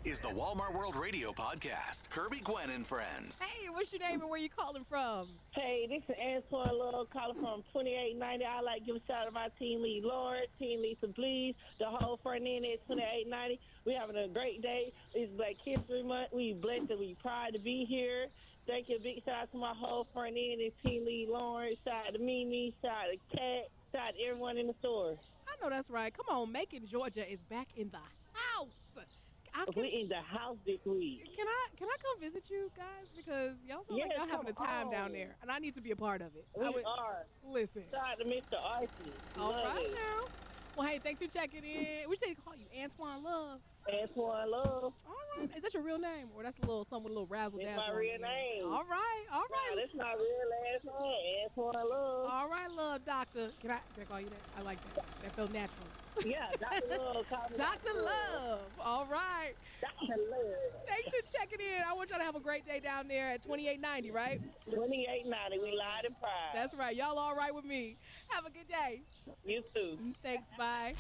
is the Walmart World Radio podcast. Kirby, Gwen, and Friends. Hey, what's your name and where you calling from? Hey, this is Antoine Love calling from 2890. I'd like to give a shout out to my team lead, Lord, team lead, Please, the whole front end at 2890. We're having a great day. It's Black History Month. We blessed and we proud to be here. Thank you. Big shout out to my whole front end and team lead, Lauren. Shout out to Mimi. Shout out to Kat. Shout out to everyone in the store. I know that's right. Come on, Macon, Georgia is back in the house. We're in the house this week. Can I come visit you guys? Because y'all sound like y'all having a time down there, and I need to be a part of it. We are. Listen. Shout out to Mr. Archie. All right now. Well, hey, thanks for checking in. We should call you Antoine Love. Antoine Love. All right. Is that your real name? Or that's a little something with a little razzle dazzle? That's my real name. All right. No, that's my real last name. Antoine Love. All right, Love Doctor. Can I call you that? I like that. That felt natural. Yeah, Dr. Love. Dr. Love. All right. Dr. Love. Thanks for checking in. I want y'all to have a great day down there at 2890, right? 2890. We lied and pride. That's right. Y'all all right with me. Have a good day. You too. Thanks. Bye.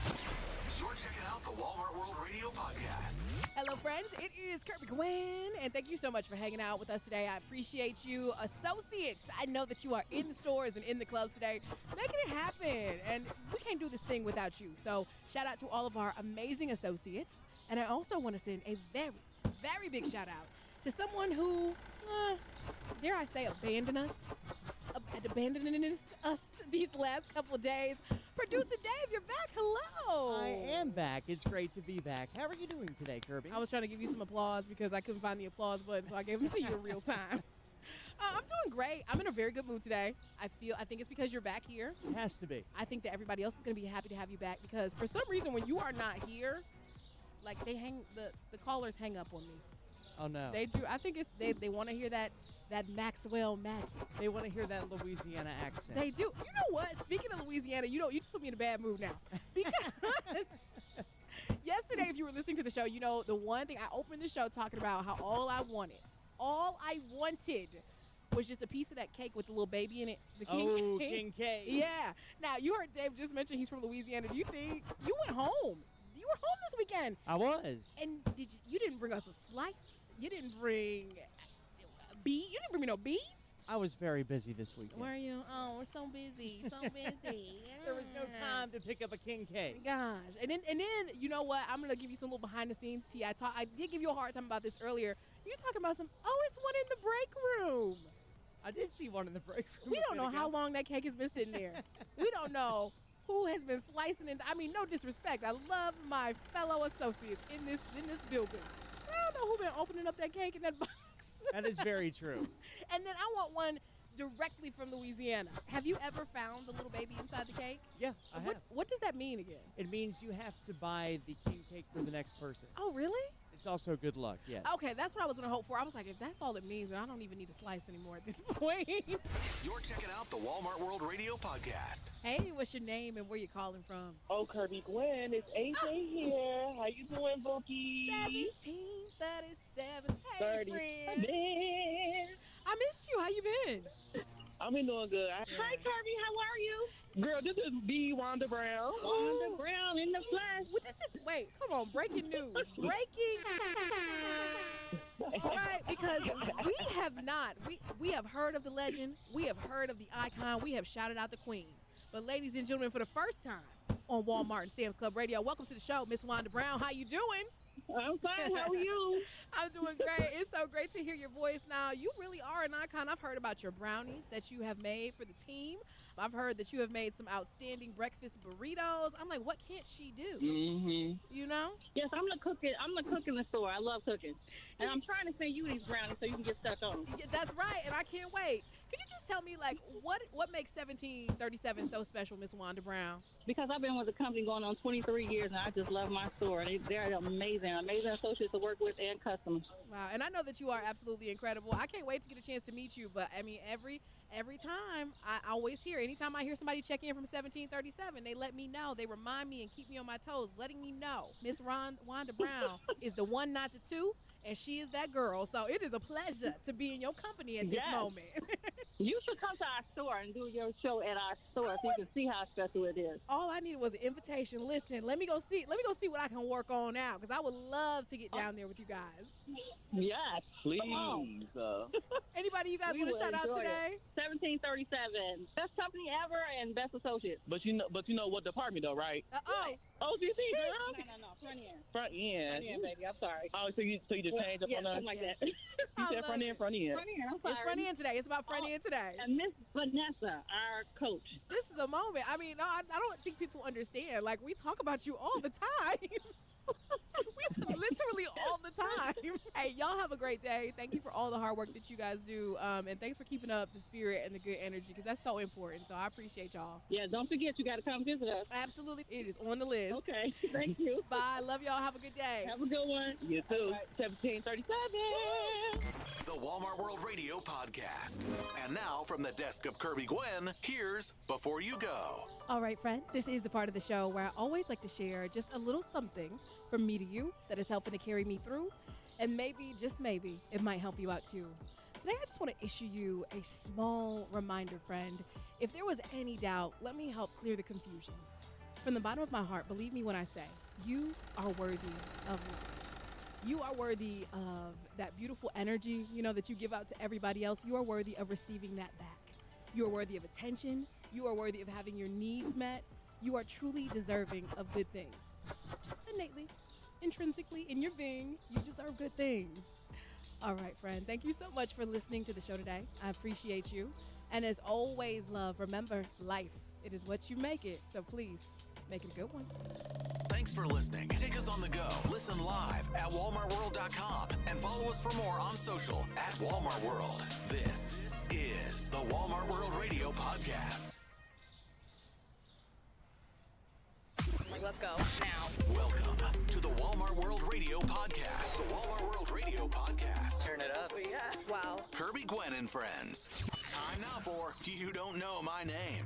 You're checking out the Walmart World Radio podcast. Hello, friends. It is Kirby Gwen, and thank you so much for hanging out with us today. I appreciate you. Associates, I know that you are in the stores and in the clubs today, making it happen, and we can't do this thing without you. So shout out to all of our amazing associates, and I also want to send a very, very big shout out to someone who, dare I say, abandoned us these last couple days. Producer Dave, you're back. Hello. I am back. It's great to be back. How are you doing today, Kirby? I was trying to give you some applause because I couldn't find the applause button, so I gave them to you in real time. I'm doing great. I'm in a very good mood today. I think it's because you're back here. It has to be. I think that everybody else is going to be happy to have you back because for some reason when you are not here, like the callers hang up on me. Oh no. They do. I think they want to hear that Maxwell magic. They want to hear that Louisiana accent. They do. You know what? Speaking of Louisiana, you just put me in a bad mood now. Because yesterday, if you were listening to the show, you know the one thing I opened the show talking about how all I wanted was just a piece of that cake with the little baby in it. The king cake. King cake. Yeah. Now you heard Dave just mention he's from Louisiana. Do you think you went home? You were home this weekend. I was. And you didn't bring us a slice? You didn't bring you didn't bring me no beads? I was very busy this weekend. Were you? Oh, we're so busy. So busy. Yeah. There was no time to pick up a king cake. Gosh. And then you know what? I'm going to give you some little behind the scenes tea. I did give you a hard time about this earlier. You talking about it's one in the break room. I did see one in the break room. We don't know how long that cake has been sitting there. We don't know who has been slicing it. I mean, no disrespect. I love my fellow associates in this building. I don't know who been opening up that cake in that box. That is very true. And then I want one directly from Louisiana. Have you ever found the little baby inside the cake? Yeah, I have. What does that mean again? It means you have to buy the king cake for the next person. Oh, really? It's also good luck, yes. Okay, that's what I was going to hope for. I was like, if that's all it means, then I don't even need to slice anymore at this point. You're checking out the Walmart World Radio podcast. Hey, what's your name and where you calling from? Oh, Kirby Gwen, it's AJ here. How you doing, Bookie? 1737. Hey, 30. friend. I missed you. How you been? I've been doing good. Hi, Kirby. How are you? Girl, this is B. Wanda Brown. Wanda Brown in the flesh. Wait, come on. Breaking news. Breaking. All right, because we have heard of the legend. We have heard of the icon. We have shouted out the queen. But ladies and gentlemen, for the first time on Walmart and Sam's Club Radio, welcome to the show, Miss Wanda Brown. How you doing? I'm fine. How are you? I'm doing great. It's so great to hear your voice now. You really are an icon. I've heard about your brownies that you have made for the team. I've heard that you have made some outstanding breakfast burritos. I'm like, what can't she do? Mm-hmm. You know? Yes, I'm the cook in the store. I love cooking. And I'm trying to send you these brownies so you can get stuck on them. Yeah, that's right, and I can't wait. Could you just tell me, like, what makes 1737 so special, Miss Wanda Brown? Because I've been with the company going on 23 years, and I just love my store. They're amazing associates to work with and customers. Wow, and I know that you are absolutely incredible. I can't wait to get a chance to meet you, but, I mean, every time, I always hear, anytime I hear somebody check in from 1737, they let me know. They remind me and keep me on my toes, letting me know Miss Wanda Brown is the one, not the two, and she is that girl. So it is a pleasure to be in your company at this moment. You should come to our store and do your show at our store so you can see how special it is. All I needed was an invitation. Listen, let me go see what I can work on now, because I would love to get down there with you guys. Yes. Please. Anybody you guys want to shout out today? 1737. Best company ever and best associate. But you know what department though, right? OGC, girl. No. Front end. Front end. Front end, baby. I'm sorry. Oh, so you just changed up on us? Something like that. You said front end. Front end. I'm sorry. It's front end today. It's about front end today. And Miss Vanessa, our coach. This is a moment. I mean, no, I don't think people understand. Like, we talk about you all the time. We literally all the time. Hey, y'all have a great day. Thank you for all the hard work that you guys do. And thanks for keeping up the spirit and the good energy, because that's so important. So I appreciate y'all. Yeah, don't forget, you got to come visit us. Absolutely. It is on the list. Okay. Thank you. Bye. Love y'all. Have a good day. Have a good one. You too. Right. 1737. The Walmart World Radio Podcast. And now, from the desk of Kirby Gwen, here's Before You Go. All right, friend, this is the part of the show where I always like to share just a little something from me to you that is helping to carry me through, and maybe, just maybe, it might help you out too. Today, I just want to issue you a small reminder, friend. If there was any doubt, let me help clear the confusion. From the bottom of my heart, believe me when I say, you are worthy of life. You are worthy of that beautiful energy, that you give out to everybody else. You are worthy of receiving that back. You are worthy of attention. You are worthy of having your needs met. You are truly deserving of good things. Just innately, intrinsically, in your being, you deserve good things. All right, friend. Thank you so much for listening to the show today. I appreciate you. And as always, love, remember, life, it is what you make it. So please, make it a good one. Thanks for listening. Take us on the go. Listen live at walmartworld.com and follow us for more on social at Walmart World. This is the Walmart World Radio Podcast. Let's go now. Welcome to the Walmart World Radio Podcast. The Walmart World Radio Podcast. Turn it up. Yeah. Wow. Kirby Gwen and friends. Time now for You Don't Know My Name.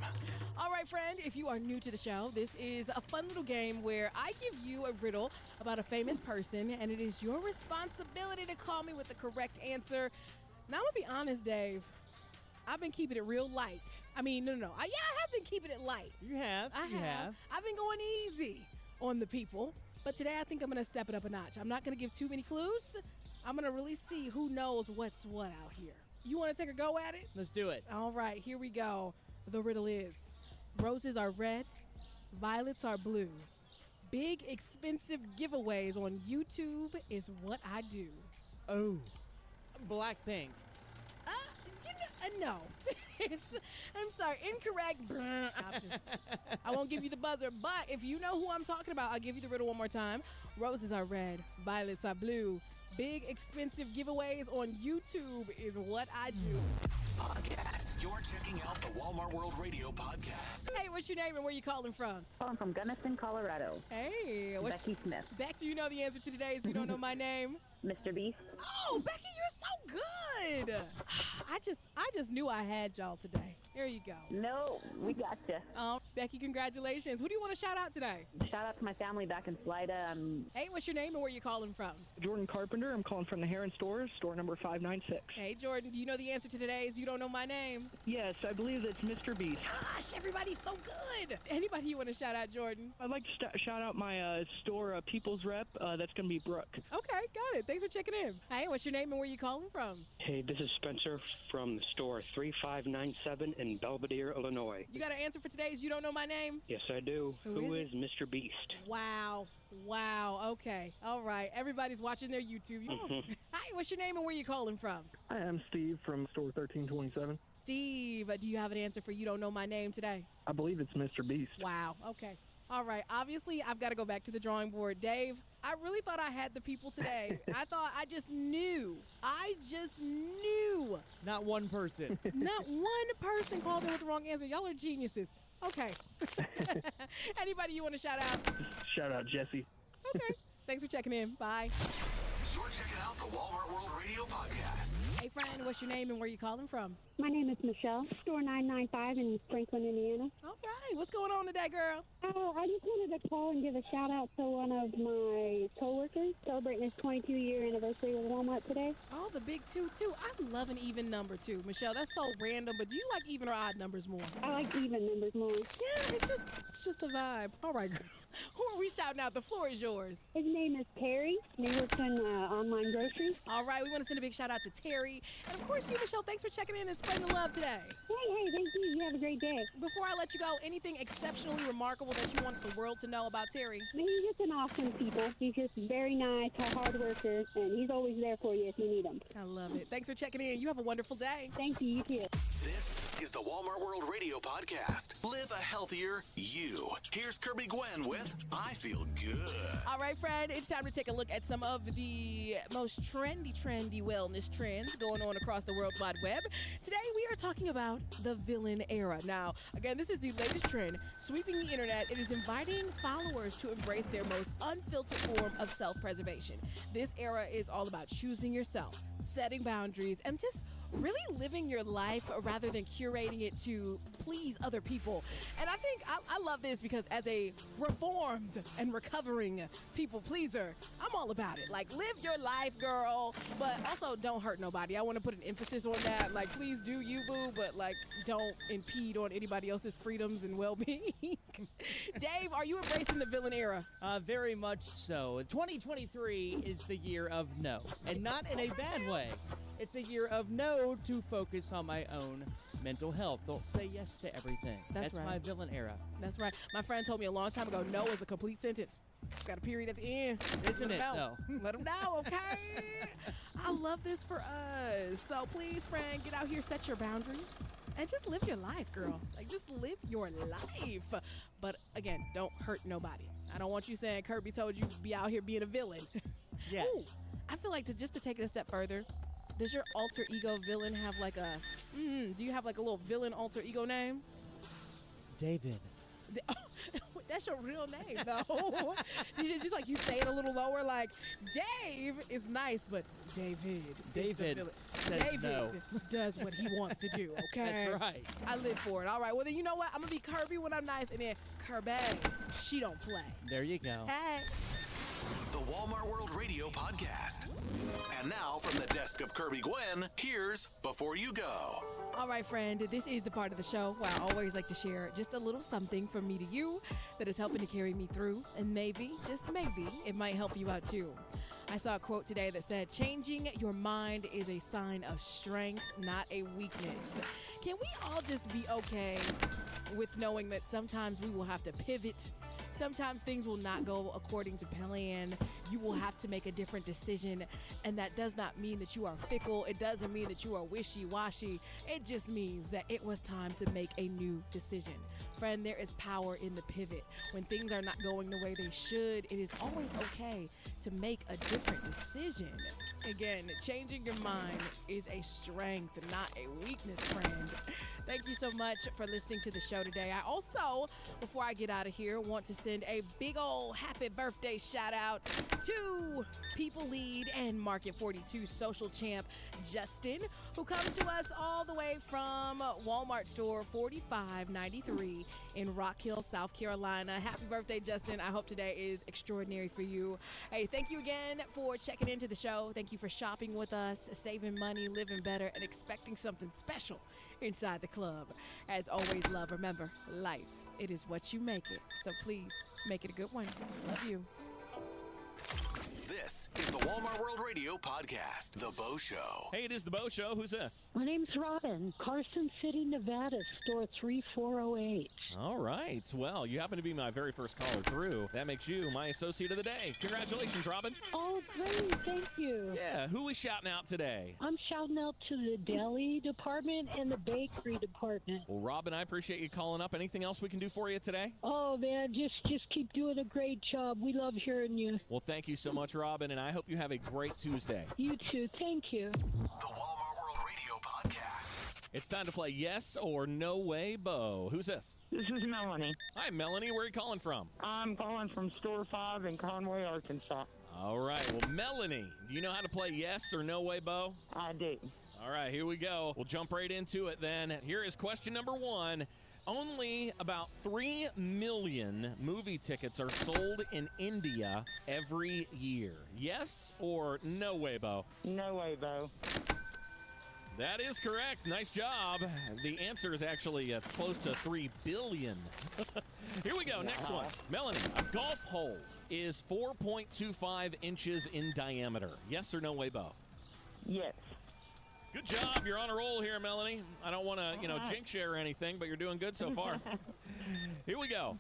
All right, friend, if you are new to the show, this is a fun little game where I give you a riddle about a famous person, and it is your responsibility to call me with the correct answer. Now, I'm going to be honest, Dave. I've been keeping it real light. I mean, no. I have been keeping it light. You have. I have. I've been going easy on the people. But today I think I'm going to step it up a notch. I'm not going to give too many clues. I'm going to really see who knows what's what out here. You want to take a go at it? Let's do it. All right, here we go. The riddle is, roses are red, violets are blue. Big, expensive giveaways on YouTube is what I do. Oh, Blackpink. No. I'm sorry, incorrect options. I won't give you the buzzer, but if you know who I'm talking about, I'll give you the riddle one more time. Roses are red, violets are blue. Big, expensive giveaways on YouTube is what I do. Podcast. You're checking out the Walmart World Radio Podcast. Hey, what's your name and where you calling from? Calling from Gunnison, Colorado. Hey, Becky Smith. Beck, do you know the answer to today's You Don't Know My Name? Mr. Beast. Oh, Becky, you're so good. I just knew I had y'all today. There you go. No, we got you. Oh, Becky, congratulations. Who do you want to shout out today? Shout out to my family back in Slida. Hey, what's your name and where you calling from? Jordan Carpenter. I'm calling from the Heron Stores, store number 596. Hey, Jordan, do you know the answer to today's You Don't Know My Name? Yes, I believe it's Mr. Beast. Gosh, everybody's so good. Anybody you want to shout out, Jordan? I'd like to shout out my store People's Rep. That's going to be Brooke. Okay, got it. Thanks for checking in. Hey, what's your name and where you calling from? Hey, this is Spencer from the store 3597 in Belvedere, Illinois. You got an answer for today's You Don't Know My Name? Yes, I do. Who is Mr. Beast? Wow. Okay. All right. Everybody's watching their YouTube. Hi, what's your name and where you calling from? I am Steve from store 1327. Steve, do you have an answer for You Don't Know My Name today? I believe it's Mr. Beast. Wow. Okay. All right. Obviously, I've got to go back to the drawing board. Dave, I really thought I had the people today. I just knew. Not one person. Not one person called in with the wrong answer. Y'all are geniuses. Okay. Anybody you want to shout out? Shout out Jesse. Okay. Thanks for checking in. Bye. You're checking out the Walmart World Radio Podcast. Hey, friend, what's your name and where you calling from? My name is Michelle, store 995 in Franklin, Indiana. All right. What's going on today, girl? I just wanted to call and give a shout out to one of my coworkers. celebrating his 22-year anniversary with Walmart today. Oh, the big 2-2. I love an even number, too. Michelle, that's so random, but do you like even or odd numbers more? I like even numbers more. Yeah, it's just a vibe. All right, girl. Who are we shouting out? The floor is yours. His name is Terry, and he works in online groceries. All right, we want to send a big shout out to Terry. And of course, you, Michelle, thanks for checking in and spreading the love today. Hey, thank you. You have a great day. Before I let you go, anything exceptionally remarkable that you want the world to know about Terry? He's just an awesome people. He's just very nice, a hard worker, and he's always there for you if you need him. I love it. Thanks for checking in. You have a wonderful day. Thank you. You too. This is the Walmart World Radio Podcast. Live a healthier you. Here's Kirby Gwen with I Feel Good. All right, friend, it's time to take a look at some of the most trendy wellness trends going on across the World Wide Web. Today, we are talking about the villain era. Now, again, this is the latest trend sweeping the internet. It is inviting followers to embrace their most unfiltered form of self-preservation. This era is all about choosing yourself, setting boundaries, and just really living your life rather than curating it to please other people. And I think I love this because as a reformed and recovering people pleaser, I'm all about it. Like, live your life, girl, but also don't hurt nobody. I want to put an emphasis on that. Like, please do you, boo, but like, don't impede on anybody else's freedoms and well-being. Dave, are you embracing the villain era? Very much so. 2023 is the year of no, and not in a bad way. It's a year of no to focus on my own mental health. Don't say yes to everything. That's right. My villain era. That's right. My friend told me a long time ago, no is a complete sentence. It's got a period at the end. Isn't it, though? Let them know, okay? I love this for us. So please, friend, get out here, set your boundaries, and just live your life, girl. Like, just live your life. But again, don't hurt nobody. I don't want you saying Kirby told you to be out here being a villain. Yeah. Ooh, I feel like just to take it a step further, does your alter ego villain have like a, do you have like a little villain alter ego name? David. That's your real name, though. Just like you say it a little lower, like, Dave is nice, but David says no. does what he wants to do, okay? That's right. I live for it. All right, well, then you know what? I'm going to be Kirby when I'm nice, and then Kirby, she don't play. There you go. Hey. The Walmart World Radio Podcast. And now, from the desk of Kirby Gwen, here's Before You Go. All right, friend, this is the part of the show where I always like to share just a little something from me to you that is helping to carry me through, and maybe, just maybe, it might help you out too. I saw a quote today that said, changing your mind is a sign of strength, not a weakness. Can we all just be okay with knowing that sometimes we will have to pivot? Sometimes things will not go according to plan. You will have to make a different decision, and that does not mean that you are fickle. It doesn't mean that you are wishy-washy. It just means that it was time to make a new decision. Friend, there is power in the pivot. When things are not going the way they should, it is always okay to make a different decision. Again, changing your mind is a strength, not a weakness, friend. Thank you so much for listening to the show today. I also, before I get out of here, want to send a big old happy birthday shout out to People Lead and Market 42 social champ Justin, who comes to us all the way from Walmart store 4593 in Rock Hill, South Carolina. Happy birthday, Justin. I hope today is extraordinary for you. Hey, thank you again for checking into the show. Thank you for shopping with us, saving money, living better, and expecting something special inside the club. As always, love, remember, life, it is what you make it. So please, make it a good one. Love you. This is the Walmart World Radio Podcast, The Bo Show. Hey, it is The Bo Show. Who's this? My name's Robin, Carson City, Nevada, store 3408. All right. Well, you happen to be my very first caller through. That makes you my associate of the day. Congratulations, Robin. Oh, great. Thank you. Yeah. Who are we shouting out today? I'm shouting out to the deli department and the bakery department. Well, Robin, I appreciate you calling up. Anything else we can do for you today? Oh, man, just keep doing a great job. We love hearing you. Well, thank you so much, Robin, and I hope you have a great Tuesday. You too. Thank you. The Walmart World Radio Podcast. It's time to play Yes or No Way Bo. Who's this? This is Melanie. Hi, Melanie. Where are you calling from? I'm calling from Store 5 in Conway, Arkansas. All right. Well, Melanie, do you know how to play Yes or No Way Bo? I do. All right, here we go. We'll jump right into it then. Here is question number 1. Only about 3 million movie tickets are sold in India every year. Yes or no way, Bo? No way, Bo. That is correct. Nice job. The answer is actually, it's close to 3 billion. Here we go. Next one. Melanie, a golf hole is 4.25 inches in diameter. Yes or no way, Bo? Yes. Good job. You're on a roll here, Melanie. I don't want to, jinx you or anything, but you're doing good so far. Here we go.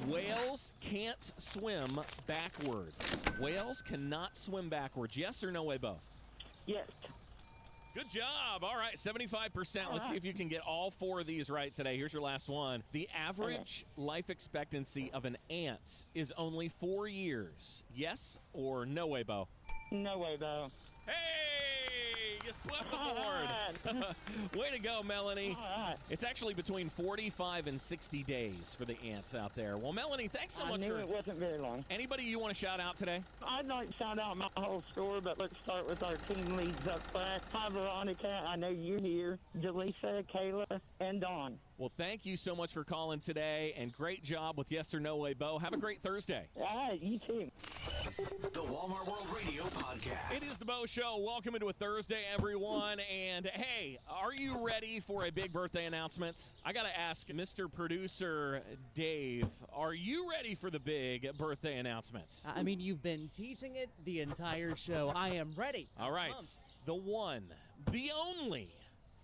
Whales can't swim backwards. Whales cannot swim backwards. Yes or no way, Bo? Yes. Good job. All right, 75%. Let's see if you can get all 4 of these right today. Here's your last one. The average life expectancy of an ant is only 4 years. Yes or no way, Bo? No way, Bo. Hey, you swept the board. Way to go, Melanie. It's actually between 45 and 60 days for the ants out there. Well, Melanie, thanks so much. I knew it wasn't very long. Anybody you want to shout out today? I'd like to shout out my whole store, but let's start with our team leads up front. Hi, Veronica. I know you're here. Jaleesa, Kayla, and Dawn. Well, thank you so much for calling today, and great job with Yes or No Way, Bo. Have a great Thursday. All right, you too. The Walmart World Radio Podcast. It is the Bo Show. Welcome into a Thursday, everyone. And hey, are you ready for a big birthday announcement? I got to ask Mr. Producer Dave, are you ready for the big birthday announcements? I mean, you've been teasing it the entire show. I am ready. All right. The one, the only,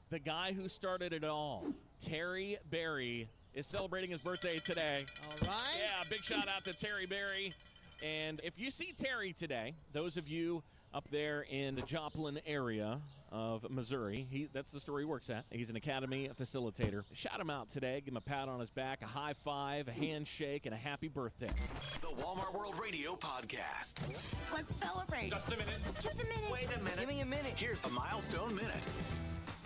the guy who started it all, Terry Berry, is celebrating his birthday today. All right. Yeah, big shout out to Terry Berry. And if you see Terry today, those of you up there in the Joplin area of Missouri, that's the store he works at. He's an academy facilitator. Shout him out today. Give him a pat on his back, a high five, a handshake, and a happy birthday. The Walmart World Radio Podcast. Let's celebrate. Just a minute. Just a minute. Wait a minute. Give me a minute. Here's a milestone minute.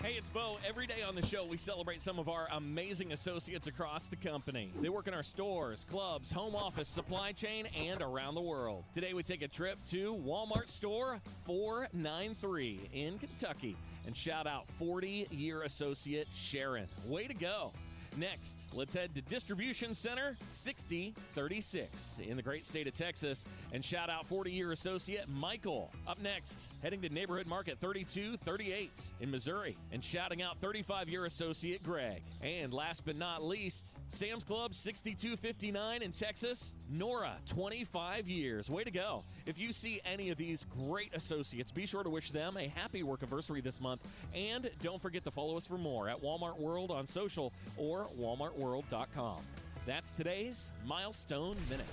Hey, it's Bo. Every day on the show, we celebrate some of our amazing associates across the company. They work in our stores, clubs, home office, supply chain, and around the world. Today, we take a trip to Walmart store 493 in Kentucky and shout out 40-year associate Sharon. Way to go. Next, let's head to Distribution Center 6036 in the great state of Texas and shout out 40-year associate Michael. Up next, heading to Neighborhood Market 3238 in Missouri and shouting out 35-year associate Greg. And last but not least, Sam's Club 6259 in Texas, Nora, 25 years. Way to go. If you see any of these great associates, be sure to wish them a happy workiversary this month. And don't forget to follow us for more at Walmart World on social or walmartworld.com. That's today's Milestone Minute.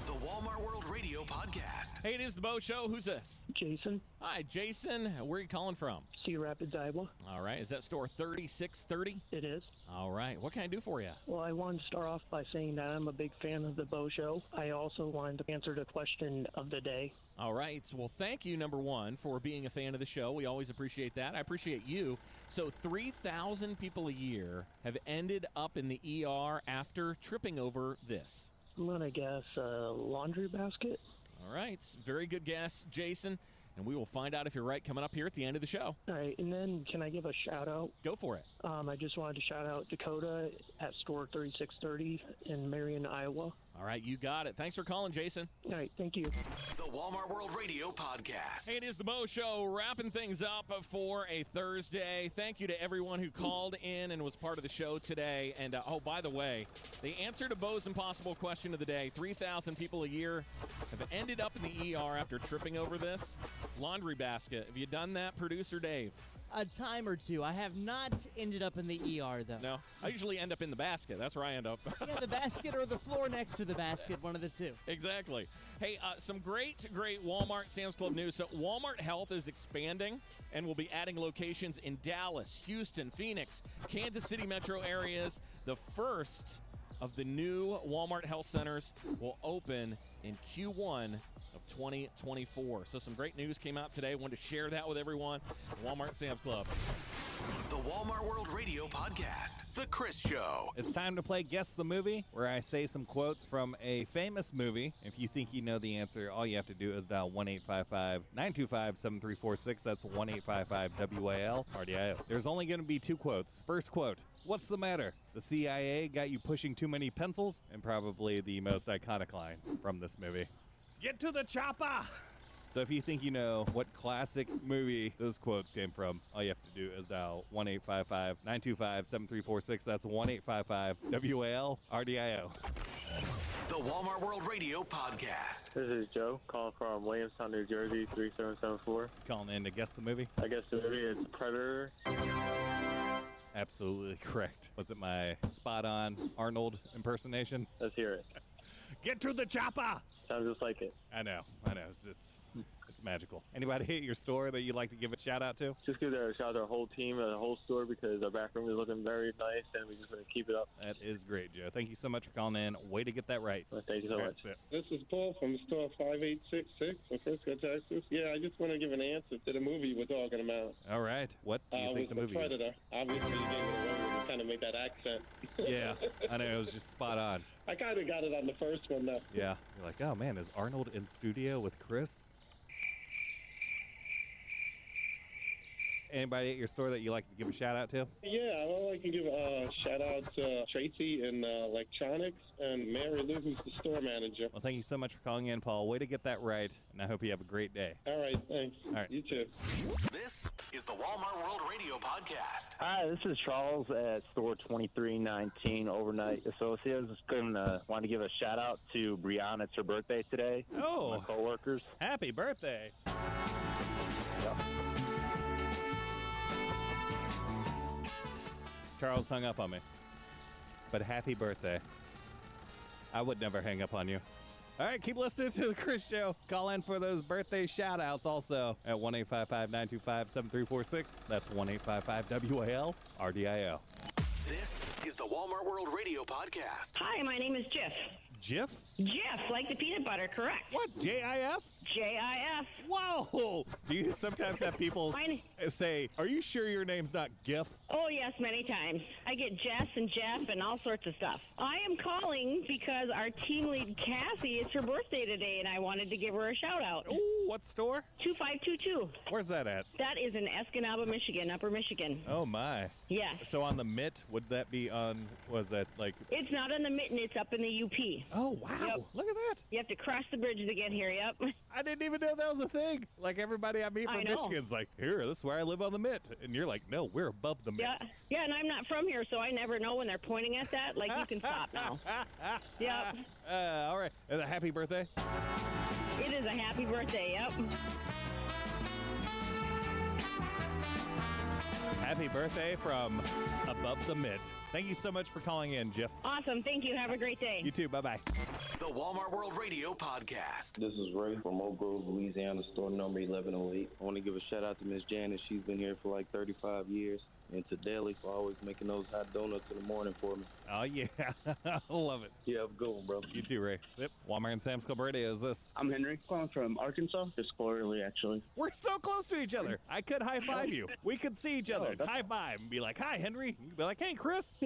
The Walmart World Radio Podcast. Hey, it is the Bo Show. Who's this? Jason. Hi, Jason. Where are you calling from? Cedar Rapids, Iowa. All right. Is that store 3630? It is. All right. What can I do for you? Well, I wanted to start off by saying that I'm a big fan of the Bo Show. I also wanted to answer the question of the day. All right. Well, thank you, number one, for being a fan of the show. We always appreciate that. I appreciate you. So 3,000 people a year have ended up in the ER after tripping over this. I'm going to guess a laundry basket. All right. Very good guess, Jason. And we will find out if you're right coming up here at the end of the show. All right. And then can I give a shout out? Go for it. I just wanted to shout out Dakota at store 3630 in Marion, Iowa. All right, you got it. Thanks for calling, Jason. All right, thank you. The Walmart World Radio Podcast. Hey, it is the Bo Show, wrapping things up for a Thursday. Thank you to everyone who called in and was part of the show today. And, oh, by the way, the answer to Bo's impossible question of the day, 3,000 people a year have ended up in the ER after tripping over this laundry basket. Have you done that, Producer Dave? A time or two. I have not ended up in the ER, though. No, I usually end up in the basket. That's where I end up. Yeah, the basket or the floor next to the basket, one of the two. Exactly. Hey, some great Walmart Sam's Club news. So Walmart Health is expanding and will be adding locations in Dallas, Houston, Phoenix, Kansas City metro areas. The first of the new Walmart Health Centers will open in Q1 of 2024. So some great news came out today. Wanted to share that with everyone. Walmart Sam's Club. The Walmart World Radio Podcast, The Chris Show. It's time to play Guess the Movie, where I say some quotes from a famous movie. If you think you know the answer, all you have to do is dial 1-855-925-7346. That's 1-855-WAL-RDIO. There's only going to be 2 quotes. First quote, what's the matter? The CIA got you pushing too many pencils? And probably the most iconic line from this movie. Get to the chopper! So if you think you know what classic movie those quotes came from, all you have to do is dial 1-855-925-7346. That's 1-855-WAL-RDIO. The Walmart World Radio Podcast. This is Joe, calling from Williamstown, New Jersey, 3774. Calling in to guess the movie? I guess the movie is Predator. Absolutely correct. Was it my spot-on Arnold impersonation? Let's hear it. Get to the chopper! Sounds just like it. I know. It's magical. Anybody at your store that you'd like to give a shout out to? Just give a shout out to our whole team and the whole store because our back room is looking very nice and we're just going to keep it up. That is great, Joe. Thank you so much for calling in. Way to get that right. Well, thank you so much. This is Paul from store 5866 in Frisco, Texas. Yeah, I just want to give an answer to the movie we're talking about. All right. What do you think the movie Predator. is? Obviously, you gave it away when you kind of made that accent. Yeah, I know. It was just spot on. I kind of got it on the first one, though. Yeah. You're like, oh, man, is Arnold in studio with Chris? Anybody at your store that you like to give a shout out to? Yeah, I would like to give a shout out to Tracy in Electronics and Mary Lou, who's the store manager. Well, thank you so much for calling in, Paul. Way to get that right, and I hope you have a great day. All right, thanks. All right. You too. This is the Walmart World Radio Podcast. Hi, this is Charles at store 2319 Overnight Associates. Just want to give a shout out to Brianna. It's her birthday today. Oh. My coworkers. Happy birthday. Yep. Charles hung up on me. But happy birthday. I would never hang up on you. All right, keep listening to The Chris Show. Call in for those birthday shout-outs also at 1-855-925-7346. That's 1-855-WAL-RDIO. This is the Walmart World Radio Podcast. Hi, my name is Jiff. Jiff? Jiff, like the peanut butter, correct. What, J-I-F? J-I-F. Whoa! Do you sometimes have people say, are you sure your name's not Gif? Oh, yes, many times. I get Jess and Jeff and all sorts of stuff. I am calling because our team lead, Cassie, it's her birthday today, and I wanted to give her a shout-out. Ooh, what store? 2522. Where's that at? That is in Escanaba, Michigan, Upper Michigan. Oh, my. Yes. So on the MIT, would that be on, was that like... It's not on the mitten, it's up in the UP. Oh, wow. Yep. Look at that. You have to cross the bridge to get here, yep. I didn't even know that was a thing. Like everybody I meet from Michigan's like, here, this is where I live on the MIT. And you're like, no, we're above the MIT. Yeah, and I'm not from here, so I never know when they're pointing at that. Like, you can stop now. Yep. All right. Is it a happy birthday? It is a happy birthday, yep. Happy birthday from above the mitt. Thank you so much for calling in, Jeff. Awesome. Thank you. Have a great day. You too. Bye-bye. The Walmart World Radio Podcast. This is Ray from Oak Grove, Louisiana, store number 1108. I want to give a shout out to Miss Janice. She's been here for like 35 years. And to Deli for always making those hot donuts in the morning for me. Oh, yeah. I love it. Yeah, have a good one, bro. You too, Ray. Zip. Walmart and Sam's Club Radio is this. I'm Henry, calling from Arkansas. Just Florida, actually. We're so close to each other. I could high-five you. We could see each other. High-five and be like, hi, Henry. You could be like, hey, Chris.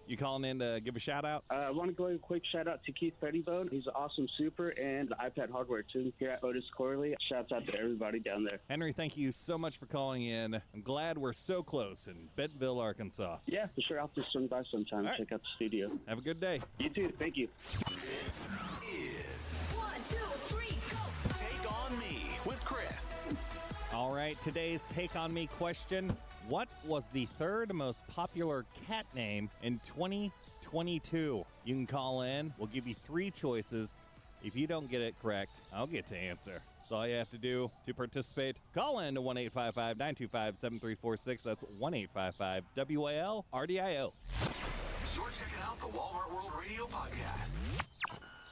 You calling in to give a shout-out? I want to go a quick shout-out to Keith Pettibone. He's an awesome super, and iPad Hardware, too, here at Otis Corley. Shouts out to everybody down there. Henry, thank you so much for calling in. I'm glad we're so close in Bentonville, Arkansas. Yeah, for sure. I'll have to swing by sometime and check out the studio. Have a good day. You too. Thank you. This is 1, 2, 3, go. Take on Me with Chris. All right, today's Take on Me question. What was the third most popular cat name in 2022? You can call in. We'll give you 3 choices. If you don't get it correct, I'll get to answer. That's all you have to do to participate. Call in to 1-855-925-7346. That's 1-855-WAL-RDIO. You're checking out the Walmart World Radio Podcast.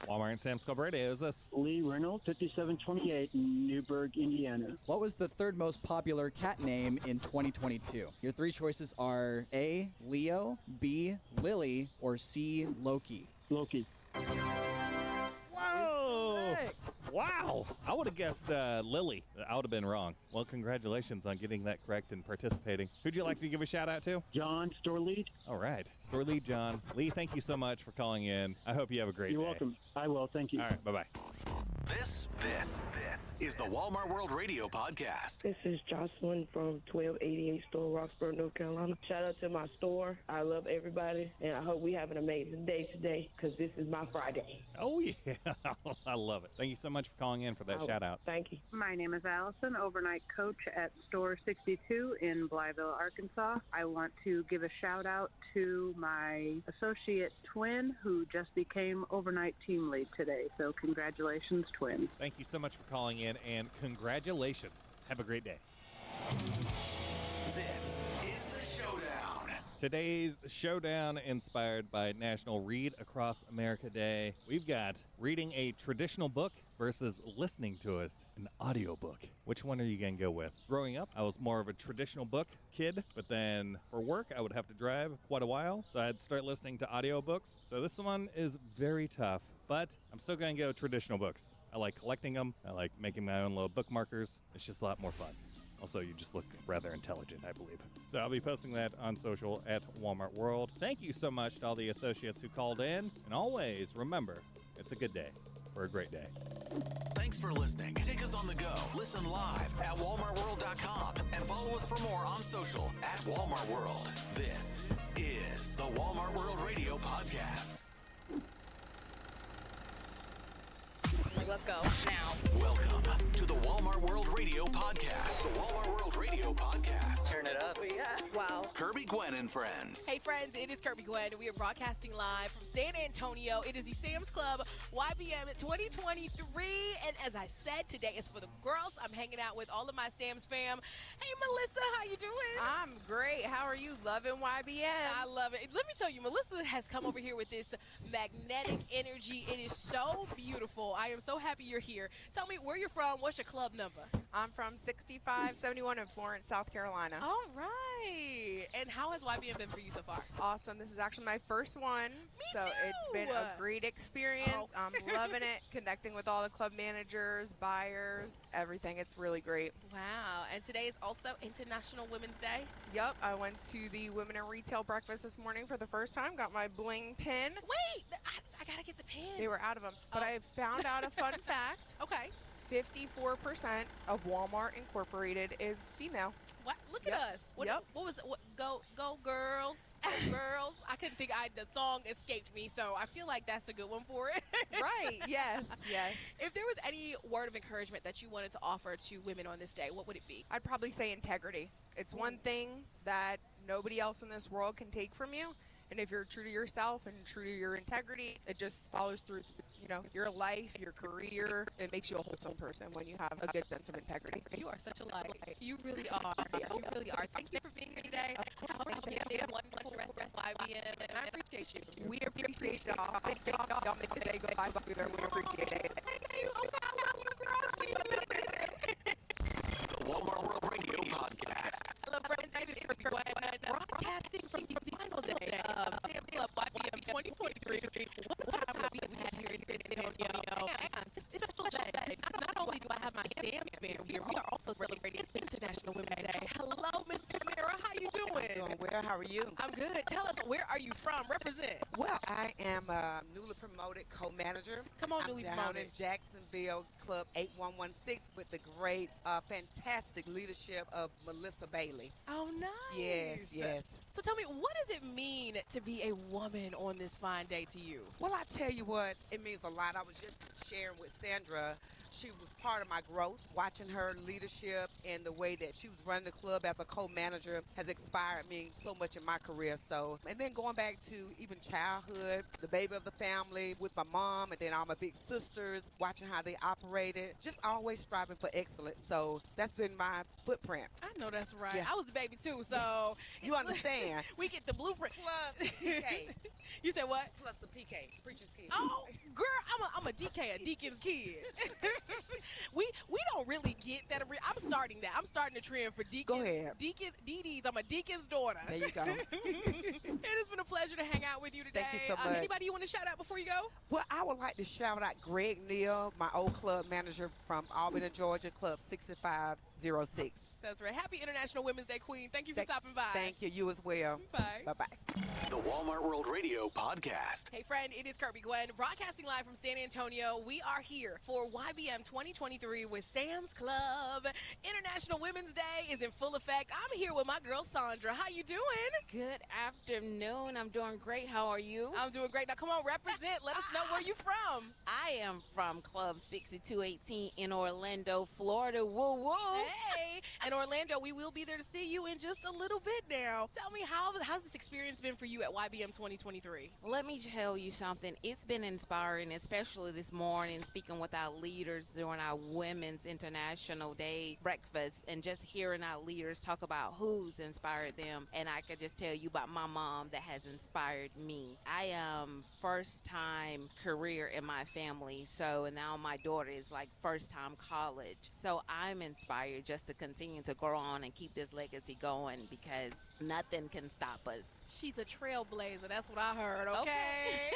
Walmart and Sam's Club Radio is this. Lee Reynolds, 5728, Newburgh, Indiana. What was the third most popular cat name in 2022? Your 3 choices are A, Leo, B, Lily, or C, Loki. Loki. Whoa! Wow. I would have guessed Lily. I would have been wrong. Well, congratulations on getting that correct and participating. Who'd you like to give a shout out to? John, store lead. All right. Store lead John. Lee, thank you so much for calling in. I hope you have a great day. You're welcome. I will. Thank you. All right. Bye-bye. This is the Walmart World Radio Podcast. This is Jocelyn from 1288 Store, Roxburgh, North Carolina. Shout out to my store. I love everybody, and I hope we have an amazing day today because this is my Friday. Oh, yeah. I love it. Thank you so much for calling in for that shout out. Thank you. My name is Allison, overnight coach at Store 62 in Blytheville, Arkansas. I want to give a shout out to my associate twin who just became overnight team lead today. So congratulations, twin. Thank you so much for calling in, and congratulations. Have a great day. This is the Showdown. Today's Showdown, inspired by National Read Across America Day. We've got reading a traditional book versus listening to it, an audiobook. Which one are you going to go with? Growing up, I was more of a traditional book kid, but then for work, I would have to drive quite a while, so I'd start listening to audiobooks. So this one is very tough, but I'm still going to go traditional books. I like collecting them. I like making my own little bookmarkers. It's just a lot more fun. Also, you just look rather intelligent, I believe. So I'll be posting that on social at Walmart World. Thank you so much to all the associates who called in. And always remember, it's a good day for a great day. Thanks for listening. Take us on the go. Listen live at walmartworld.com and follow us for more on social at Walmart World. This is the Walmart World Radio Podcast. Let's go now. Welcome to the Walmart World Radio Podcast. The Walmart World Radio Podcast. Turn it up. Yeah. Wow. Kirby Gwen and friends. Hey friends, it is Kirby Gwen. We are broadcasting live from San Antonio. It is the Sam's Club YBM 2023. And as I said, today is for the girls. I'm hanging out with all of my Sam's fam. Hey Melissa, how you doing? I'm great. How are you? Loving YBM. I love it. Let me tell you, Melissa has come over here with this magnetic energy. It is so beautiful. I am so happy you're here. Tell me where you're from. What's your club number? I'm from 6571 in Florence, South Carolina. All right. And how has YBM been for you so far? Awesome. This is actually my first one. Me so too. It's been a great experience. Oh. I'm loving it. Connecting with all the club managers, buyers, everything. It's really great. Wow. And today is also International Women's Day. Yep. I went to the Women in Retail breakfast this morning for the first time. Got my bling pin. Wait. I got to get the pin. They were out of them. But I found out a fun fact. Okay. 54% of Walmart Incorporated is female. What? Look at us. What was it? Go girls. Go girls. I couldn't think. The song escaped me, so I feel like that's a good one for it. Right. Yes. Yes. If there was any word of encouragement that you wanted to offer to women on this day, what would it be? I'd probably say integrity. It's one thing that nobody else in this world can take from you. And if you're true to yourself and true to your integrity, it just follows through, your life, your career. It makes you a wholesome person when you have a good sense of integrity. You are such a light. You really are. You really are. Thank you for being here today. I hope you have a wonderful rest of YBM, and I appreciate you. We appreciate y'all. Thank y'all. Y'all make the day go by smoother. We appreciate it. Thank you. Oh, God, I love you, girls. The Walmart World Radio Podcast. Hello, friends. It is Kirby Gwen, broadcasting from the final day of Sam's Club YBM 2023. What a time we had here in San Antonio. And it's a special day. Not only do I have my Sam's fam here, we are also celebrating International Women's Day. Hello, Miss Tamara. How you doing? Doing well. How are you? I'm good. Tell us, where are you from? Represent. Well, I am a newly promoted co-manager. Come on, newly down promoted. in Jacksonville, Club 8116, with the great, fantastic leadership of Melissa Bailey. Oh, nice. Yes. So tell me, what does it mean to be a woman on this fine day to you? Well, I tell you what, it means a lot. I was just sharing with Sandra. She was part of my growth. Watching her leadership and the way that she was running the club as a co-manager has inspired me so much in my career. So, and then going back to even childhood, the baby of the family with my mom, and then all my big sisters, watching how they operated, just always striving for excellence. So that's been my footprint. I know that's right. Yeah. I was a baby too, so you understand. We get the blueprint. Plus PK. You said what? Plus the PK, preacher's kid. Oh, girl, I'm a DK, a deacon's kid. we don't really get that. I'm starting that. I'm starting the trend for Deacon. Go ahead. Deacon Dee I'm a deacon's daughter. There you go. It has been a pleasure to hang out with you today. Thank you so much. Anybody you want to shout out before you go? Well, I would like to shout out Greg Neal, my old club manager from Albany, Georgia, Club 6506. That's right. Happy International Women's Day, Queen. Thank you for stopping by. Thank you. You as well. Bye. Bye-bye. The Walmart World Radio Podcast. Hey, friend, it is Kirby Gwen, broadcasting live from San Antonio. We are here for YBM 2023 with Sam's Club. International Women's Day is in full effect. I'm here with my girl, Sandra. How you doing? Good afternoon. I'm doing great. How are you? I'm doing great. Now, come on, represent. Let us know where you're from. I am from Club 6218 in Orlando, Florida. Woo woo. Hey, in Orlando, we will be there to see you in just a little bit now. Tell me, how's this experience been for you at YBM 2023? Let me tell you something. It's been inspiring, especially this morning, speaking with our leaders during our Women's International Day breakfast and just hearing our leaders talk about who's inspired them. And I could just tell you about my mom that has inspired me. I am first time career in my family, and now my daughter is like first time college. So I'm inspired just to continue to grow on and keep this legacy going because nothing can stop us. She's a trailblazer. That's what I heard, okay?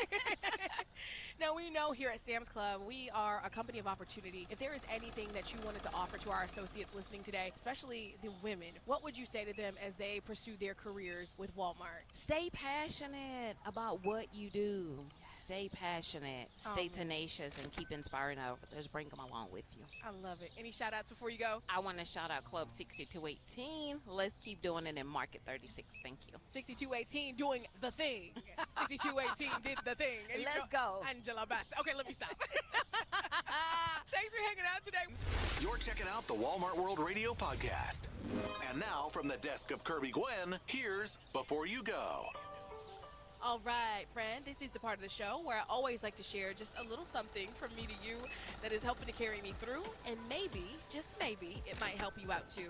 Now, we know here at Sam's Club, we are a company of opportunity. If there is anything that you wanted to offer to our associates listening today, especially the women, what would you say to them as they pursue their careers with Walmart? Stay passionate about what you do. Stay passionate, stay tenacious, and keep inspiring others. Bring them along with you. I love it. Any shout outs before you go? I want to shout out Club 6218. Let's keep doing it in Market 36. Thank you. 6218 doing the thing. 6218 did the thing. And Let's go. Angela Bassett. Okay, let me stop. Thanks for hanging out today. You're checking out the Walmart World Radio Podcast. And now, from the desk of Kirby Gwen, here's Before You Go. All right, friend, this is the part of the show where I always like to share just a little something from me to you that is helping to carry me through, and maybe, just maybe, it might help you out too.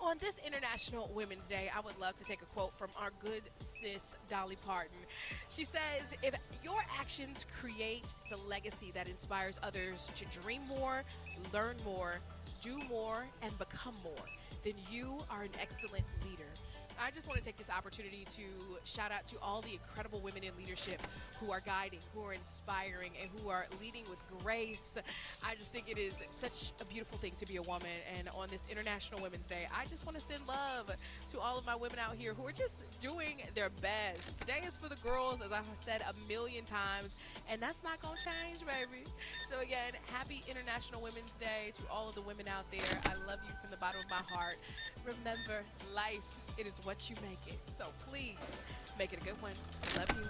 On this International Women's Day, I would love to take a quote from our good sis, Dolly Parton. She says, if your actions create the legacy that inspires others to dream more, learn more, do more, and become more, then you are an excellent leader. I just want to take this opportunity to shout out to all the incredible women in leadership who are guiding, who are inspiring, and who are leading with grace. I just think it is such a beautiful thing to be a woman. And on this International Women's Day, I just want to send love to all of my women out here who are just doing their best. Today is for the girls, as I've said a million times, and that's not going to change, baby. So again, happy International Women's Day to all of the women out there. I love you from the bottom of my heart. Remember, life, it is what you make it. So please, make it a good one. Love you.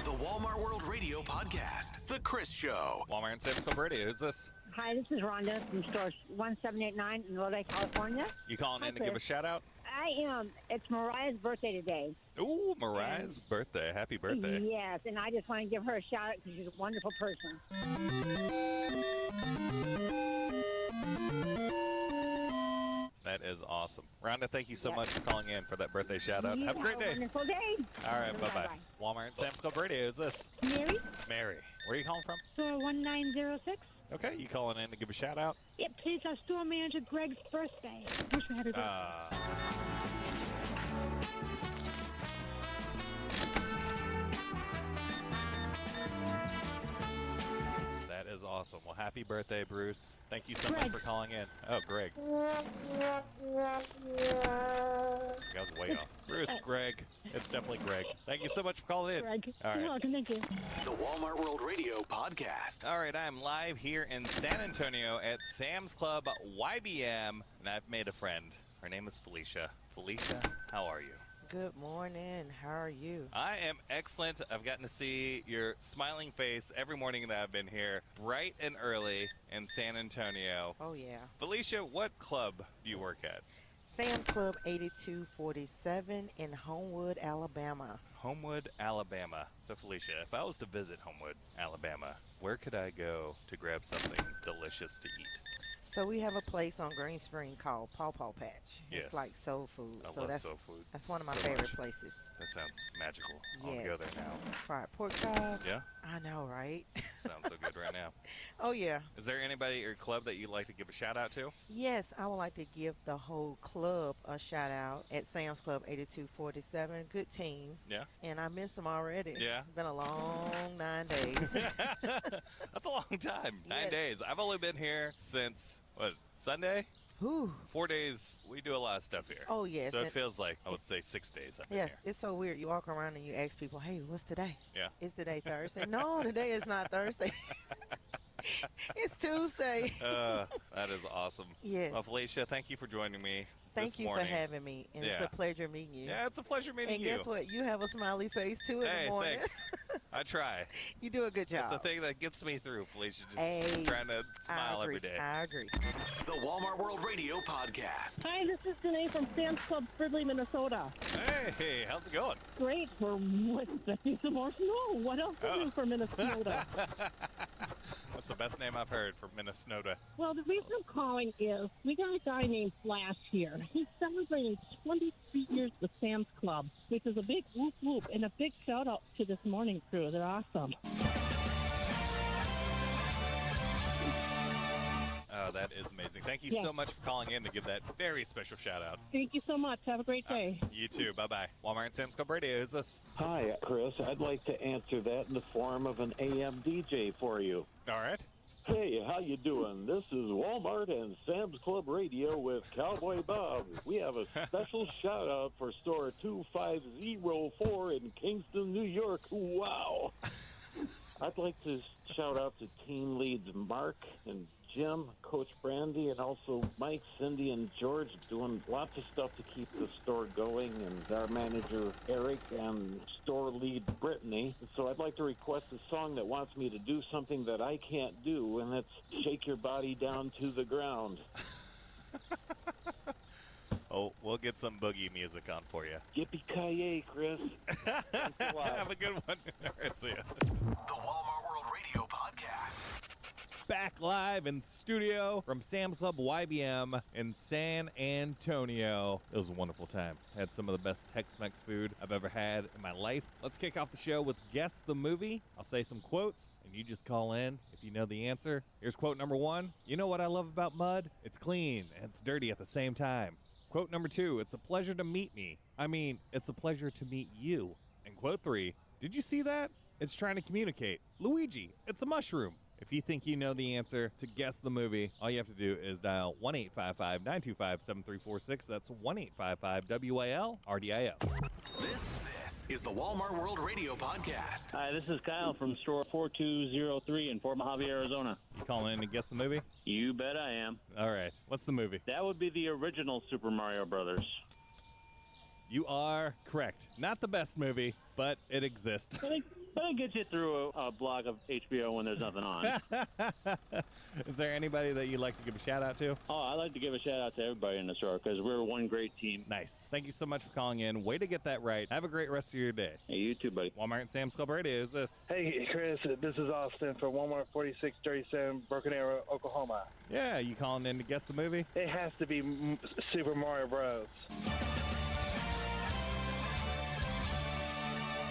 The Walmart World Radio Podcast. The Chris Show. Walmart and Sam's Club Radio. Who's this? Hi, this is Rhonda from store 1789 in Lodi, California. You calling in to give a shout out? I am. It's Mariah's birthday today. Ooh, Mariah's birthday. Happy birthday. Yes, and I just want to give her a shout out because she's a wonderful person. That is awesome. Rhonda, thank you so much for calling in for that birthday shout out. Have a great day. Wonderful day. All right, bye-bye. Walmart and Sam's Club Radio. Who's this? Mary. Mary. Where are you calling from? Store 1906. Okay, you calling in to give a shout out? Yep, today's our store manager Greg's birthday. Wish me happy birthday. That is awesome. Well, happy birthday, Bruce. Thank you so much for calling in. Oh, Greg. That was way off. Bruce, Greg. It's definitely Greg. Thank you so much for calling in. Greg. All right. You're welcome. Thank you. The Walmart World Radio Podcast. All right, I am live here in San Antonio at Sam's Club YBM, and I've made a friend. Her name is Felicia. Felicia, how are you? Good morning. How are you? I am excellent. I've gotten to see your smiling face every morning that I've been here, bright and early in San Antonio. Oh, yeah. Felicia, what club do you work at? Sam's Club 8247 in Homewood, Alabama. Homewood, Alabama. So, Felicia, if I was to visit Homewood, Alabama, where could I go to grab something delicious to eat? So we have a place on Green Spring called Paw Paw Patch. Yes. It's like soul food. I so love that's soul food That's one of my so favorite much. places. That sounds magical. I want Yes. to go there now. Fried pork chop. Yeah? I know, right? Sounds so good right now. Oh, yeah. Is there anybody or club that you'd like to give a shout out to? Yes, I would like to give the whole club a shout out at Sam's Club 8247. Good team. Yeah? And I miss them already. Yeah? Been a long 9 days. That's a long time. 9 Yes. days. I've only been here since, what, Sunday? Whew. 4 days. We do a lot of stuff here. Oh, yes. So it and- feels like, I would say 6 days I've been Yes, here. it's so weird. You walk around and you ask people, hey, what's today? Yeah. Is today Thursday? No, today is not Thursday. It's Tuesday. That is awesome. Yes. Well, Felicia, thank you for joining me Thank this you morning. for having me, and Yeah. it's a pleasure meeting you. Yeah, it's a pleasure meeting and you. guess what? You have a smiley face too in Hey, the morning. thanks. I try. You do a good job. It's the thing that gets me through, Felicia. Just Hey, trying to smile I agree. every day. I agree. The Walmart World Radio Podcast. Hi, this is Danae from Sam's Club, Fridley, Minnesota. Hey, how's it going? Great. We're expecting some more snow. What else to do for Minnesota? That's the best name I've heard from Minnesota. Well, the reason I'm calling is we got a guy named Flash here. He's celebrating 23 years with Sam's Club, which is a big whoop whoop, and a big shout out to this morning crew. They're awesome. Oh, that is amazing. Thank you Yes. so much for calling in to give that very special shout out. Thank you so much. Have a great day. You too. Bye-bye. Walmart and Sam's Club Radio. Who's this? Hi, Chris. I'd like to answer that in the form of an AM DJ for you. All right. Hey, how you doing? This is Walmart and Sam's Club Radio with Cowboy Bob. We have a special shout-out for store 2504 in Kingston, New York. Wow! I'd like to shout out to team leads Mark and Jim, Coach Brandy, and also Mike, Cindy, and George doing lots of stuff to keep the store going, and our manager Eric and store lead Brittany. So I'd like to request a song that wants me to do something that I can't do, and that's Shake Your Body Down to the Ground. Oh, we'll get some boogie music on for you. Yippee-ki-yay, Chris. Thanks a lot. Have a good one. All right, see ya. The Walmart World Radio Podcast. Back live in studio from Sam's Club YBM in San Antonio. It was a wonderful time. Had some of the best Tex-Mex food I've ever had in my life. Let's kick off the show with Guess the Movie. I'll say some quotes, and you just call in if you know the answer. Here's quote number 1. You know what I love about mud? It's clean, and it's dirty at the same time. Quote number 2. It's a pleasure to meet me. I mean, it's a pleasure to meet you. And quote 3. Did you see that? It's trying to communicate. Luigi, it's a mushroom. If you think you know the answer to Guess the Movie, all you have to do is dial 1-855-925-7346. That's 1-855-WAL-RDIO. This is the Walmart World Radio Podcast. Hi, this is Kyle from store 4203 in Fort Mojave, Arizona. You calling in to guess the movie? You bet I am. All right. What's the movie? That would be the original Super Mario Brothers. You are correct. Not the best movie, but it exists. But it gets you through a block of HBO when there's nothing on. Is there anybody that you'd like to give a shout out to? Oh, I'd like to give a shout out to everybody in the store because we're one great team. Nice. Thank you so much for calling in. Way to get that right. Have a great rest of your day. Hey, you too, buddy. Walmart and Sam's Club Radio. Who's this? Hey, Chris. This is Austin from Walmart 4637, Broken Arrow, Oklahoma. Yeah, you calling in to guess the movie? It has to be Super Mario Bros.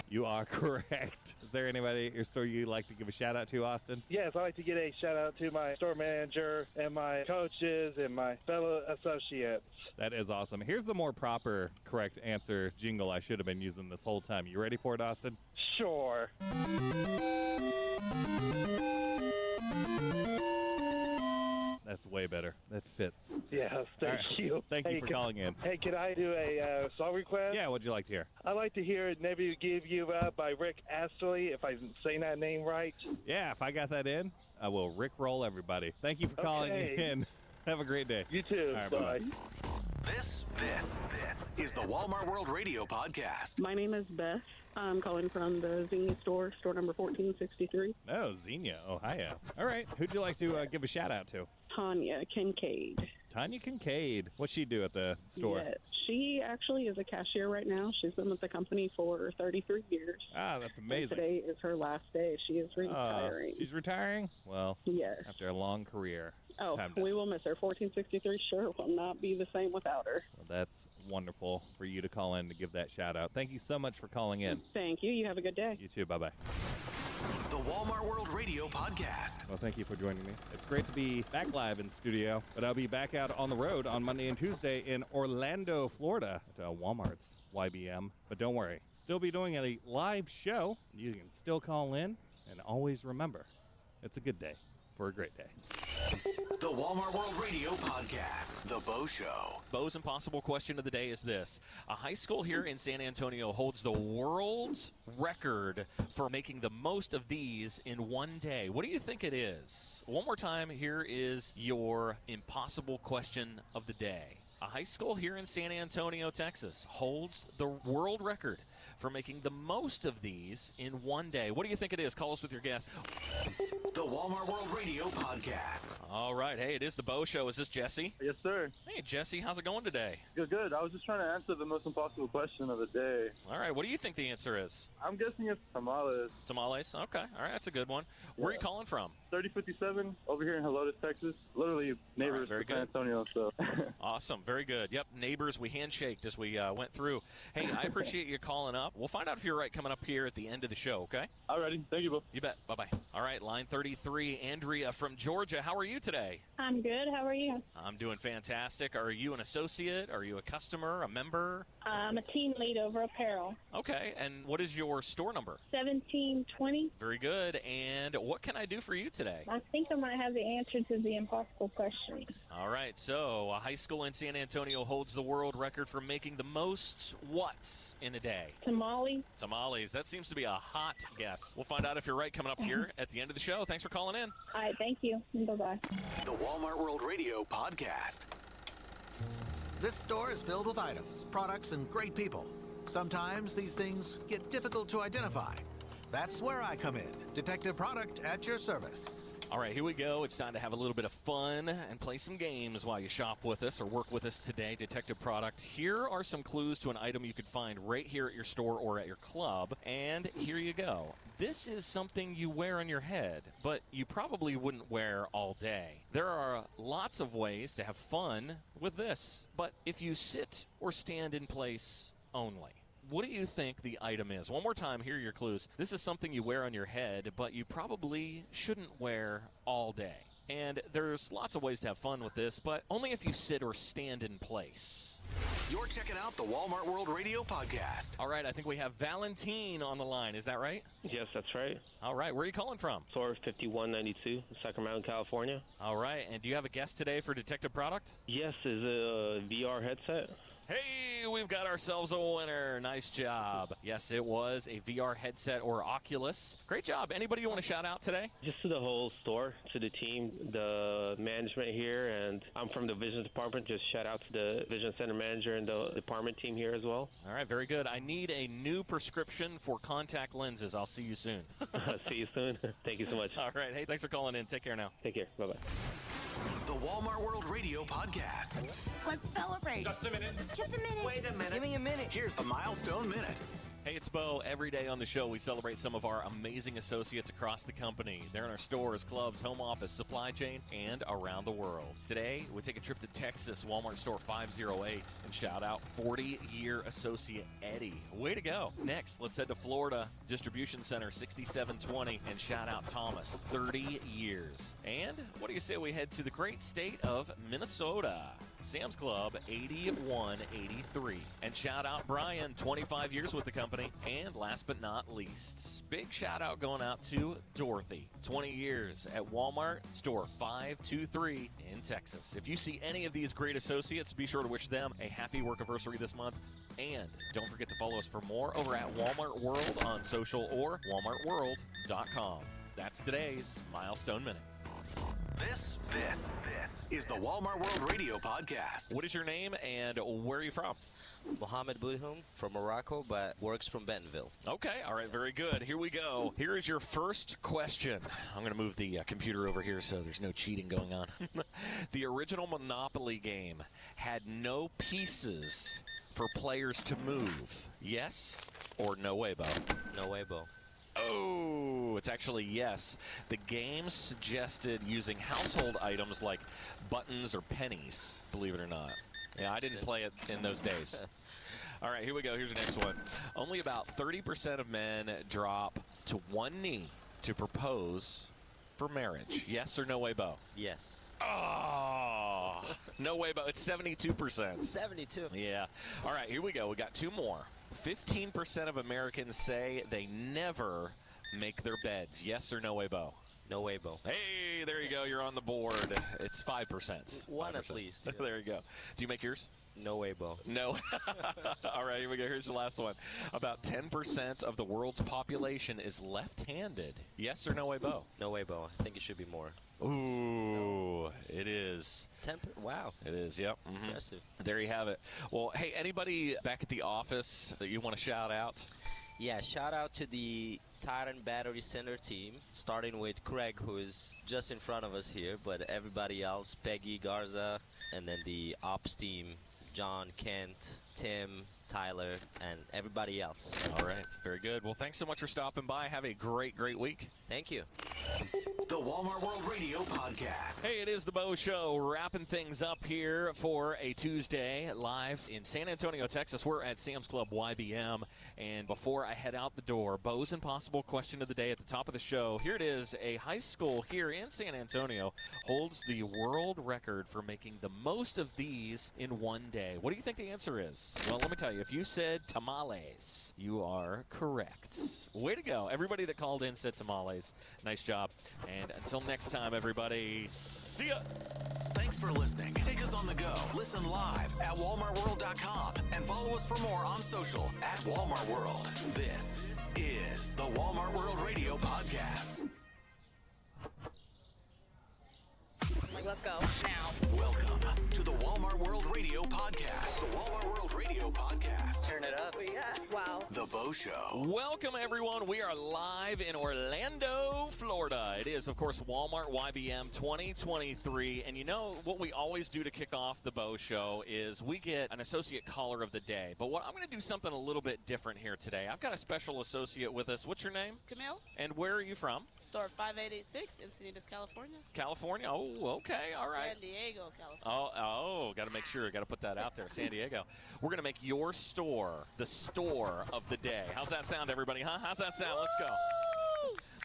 You are correct. Is there anybody at your store you'd like to give a shout out to, Austin? Yes, I'd like to get a shout out to my store manager and my coaches and my fellow associates. That is awesome. Here's the more proper, correct answer jingle I should have been using this whole time. You ready for it, Austin? Sure. That's way better. That fits. Yes, thank you. Thank you for calling in. Hey, can I do a song request? Yeah, what'd you like to hear? I'd like to hear Never Give You Up by Rick Astley, if I'm saying that name right. Yeah, if I got that in, I will Rickroll everybody. Thank you for calling in. Have a great day. You too. All right, bye. bye-bye. This is the Walmart World Radio Podcast. My name is Beth. I'm calling from the Xenia store number 1463. Oh, Xenia, Ohio. All right, who'd you like to give a shout out to? Tanya Kincaid. Tanya Kincaid. What's she do at the store? Yeah, she actually is a cashier right now. She's been with the company for 33 years. Ah, that's And amazing. today is her last day. She is retiring. She's retiring? Well, yes. After a long career. it's Oh, time to- we will miss her. 1463 sure will not be the same without her. Well, that's wonderful for you to call in to give that shout out. Thank you so much for calling in. Thank you. You have a good day. You too. Bye-bye. The Walmart World Radio Podcast. Well, thank you for joining me. It's great to be back live in studio, but I'll be back out on the road on Monday and Tuesday in Orlando, Florida at Walmart's YBM. But don't worry, still be doing a live show. You can still call in, and always remember, it's a good day for a great day. The Walmart World Radio Podcast. The Bo Show. Bo's impossible question of the day is this. A high school here in San Antonio holds the world's record for making the most of these in one day. What do you think it is? One more time, here is your impossible question of the day. A high school here in San Antonio, Texas holds the world record for making the most of these in one day. What do you think it is? Call us with your guess. The Walmart World Radio Podcast. All right. Hey, it is the Bo Show. Is this Jesse? Yes, sir. Hey, Jesse. How's it going today? Good. I was just trying to answer the most impossible question of the day. All right. What do you think the answer is? I'm guessing it's tamales. Tamales? Okay. All right. That's a good one. Where are you calling from? 3057 over here in Helotes, Texas. Literally neighbors very to San good. Antonio. So. Awesome. Very good. Yep. Neighbors. We handshaked as we went through. Hey, I appreciate you calling up. We'll find out if you're right coming up here at the end of the show, okay? Alrighty. Thank you, Bo. You bet. Bye-bye. All right. Line 33, Andrea from Georgia. How are you today? I'm good. How are you? I'm doing fantastic. Are you an associate? Are you a customer, a member? I'm a team lead over apparel. Okay. And what is your store number? 1720. Very good. And what can I do for you today? I think I might have the answer to the impossible question. All right. So a high school in San Antonio holds the world record for making the most whats in a day? Tamale. Tamales. That seems to be a hot guess. We'll find out if you're right coming up here at the end of the show. Thanks for calling in. All right. Thank you. Bye-bye. The Walmart World Radio Podcast. This store is filled with items, products, and great people. Sometimes these things get difficult to identify. That's where I come in. Detective Product at your service. All right, here we go. It's time to have a little bit of fun and play some games while you shop with us or work with us today. Detective Product. Here are some clues to an item you could find right here at your store or at your club. And here you go. This is something you wear on your head, but you probably wouldn't wear all day. There are lots of ways to have fun with this, but if you sit or stand in place only. What do you think the item is? One more time, here are your clues. This is something you wear on your head, but you probably shouldn't wear all day. And there's lots of ways to have fun with this, but only if you sit or stand in place. You're checking out the Walmart World Radio Podcast. All right, I think we have Valentine on the line. Is that right? Yes, that's right. All right, where are you calling from? Store 5192, Sacramento, California. All right, and do you have a guest today for Detective Product? Yes, is it a VR headset? Hey, we've got ourselves a winner. Nice job. Yes, it was a VR headset or Oculus. Great job. Anybody you want to shout out today? Just to the whole store, to the team, the management here, and I'm from the Vision Department. Just shout out to the Vision Center manager and the department team here as well. All right, very good. I need a new prescription for contact lenses. I'll see you soon. See you soon. Thank you so much. All right. Hey, thanks for calling in. Take care now. Take care. Bye-bye. The Walmart World Radio Podcast. Let's celebrate. Just a minute. Just a minute. Wait a minute. Give me a minute. Here's a milestone minute. Hey, it's Bo. Every day on the show, we celebrate some of our amazing associates across the company. They're in our stores, clubs, home office, supply chain, and around the world. Today, we take a trip to Texas, Walmart store 508, and shout out 40-year associate Eddie. Way to go. Next, let's head to Florida, Distribution Center 6720, and shout out Thomas, 30 years. And what do you say we head to the great state of Minnesota? Sam's Club 8183. And shout out Brian, 25 years with the company. And last but not least, big shout out going out to Dorothy, 20 years at Walmart store 523 in Texas. If you see any of these great associates, be sure to wish them a happy workiversary this month. And don't forget to follow us for more over at Walmart World on social or walmartworld.com. That's today's Milestone Minute. This is the Walmart World Radio Podcast. What is your name and where are you from? Mohammed Bouhoum from Morocco, but works from Bentonville. Okay, all right, very good. Here we go. Here is your first question. I'm going to move the computer over here so there's no cheating going on. The original Monopoly game had no pieces for players to move. Yes or no way, Bo? No way, Bo. Oh, it's actually yes. The game suggested using household items like buttons or pennies, believe it or not. Yeah, I didn't play it in those days. All right, here we go. Here's the next one. Only about 30% of men drop to one knee to propose for marriage. Yes or no way, Bo? Yes. Oh, no way, Bo. It's 72%. 72. Yeah. All right, here we go. We got two more. 15% of Americans say they never make their beds. Yes or no way, Bo? No way, Bo. Hey, there you go. You're on the board. It's 5%. One 5%. at least. Yeah. There you go. Do you make yours? No way, Bo. No. All right, here we go. Here's the last one. About 10% of the world's population is left-handed. Yes or no way, Bo? No way, Bo. I think it should be more. Ooh, it is. Wow. It is, yep. Mm-hmm. Impressive. There you have it. Well, hey, anybody back at the office that you want to shout out? Yeah, shout out to the Titan Battery Center team, starting with Craig, who is just in front of us here, but everybody else, Peggy, Garza, and then the ops team, John, Kent, Tim, Tyler, and everybody else. All right, very good. Well, thanks so much for stopping by. Have a great, great week. Thank you. The Walmart World Radio Podcast. Hey, it is the Bo Show, wrapping things up here for a Tuesday live in San Antonio, Texas. We're at Sam's Club YBM, and before I head out the door, Bo's Impossible Question of the Day at the top of the show. Here it is. A high school here in San Antonio holds the world record for making the most of these in one day. What do you think the answer is? Well, let me tell you. If you said tamales, you are correct. Way to go. Everybody that called in said tamales. Nice job. And until next time, everybody, see ya. Thanks for listening. Take us on the go. Listen live at walmartworld.com and follow us for more on social at Walmart World. This is the Walmart World Radio Podcast. Let's go now. Welcome to the Walmart World Radio Podcast. The Walmart World Radio Podcast. Turn it up. Yeah. Wow. The Bo Show. Welcome, everyone. We are live in Orlando, Florida. It is, of course, Walmart YBM 2023. And you know what we always do to kick off the Bo Show is we get an associate caller of the day. But what I'm going to do something a little bit different here today. I've got a special associate with us. What's your name? Camille. And where are you from? Store 5886 in Encinitas, California. California? Oh, okay. All right. San Diego, California. Oh, got to make sure. Got to put that out there. San Diego. We're going to make your store the store of the day. How's that sound, everybody? Huh? How's that sound? Let's go.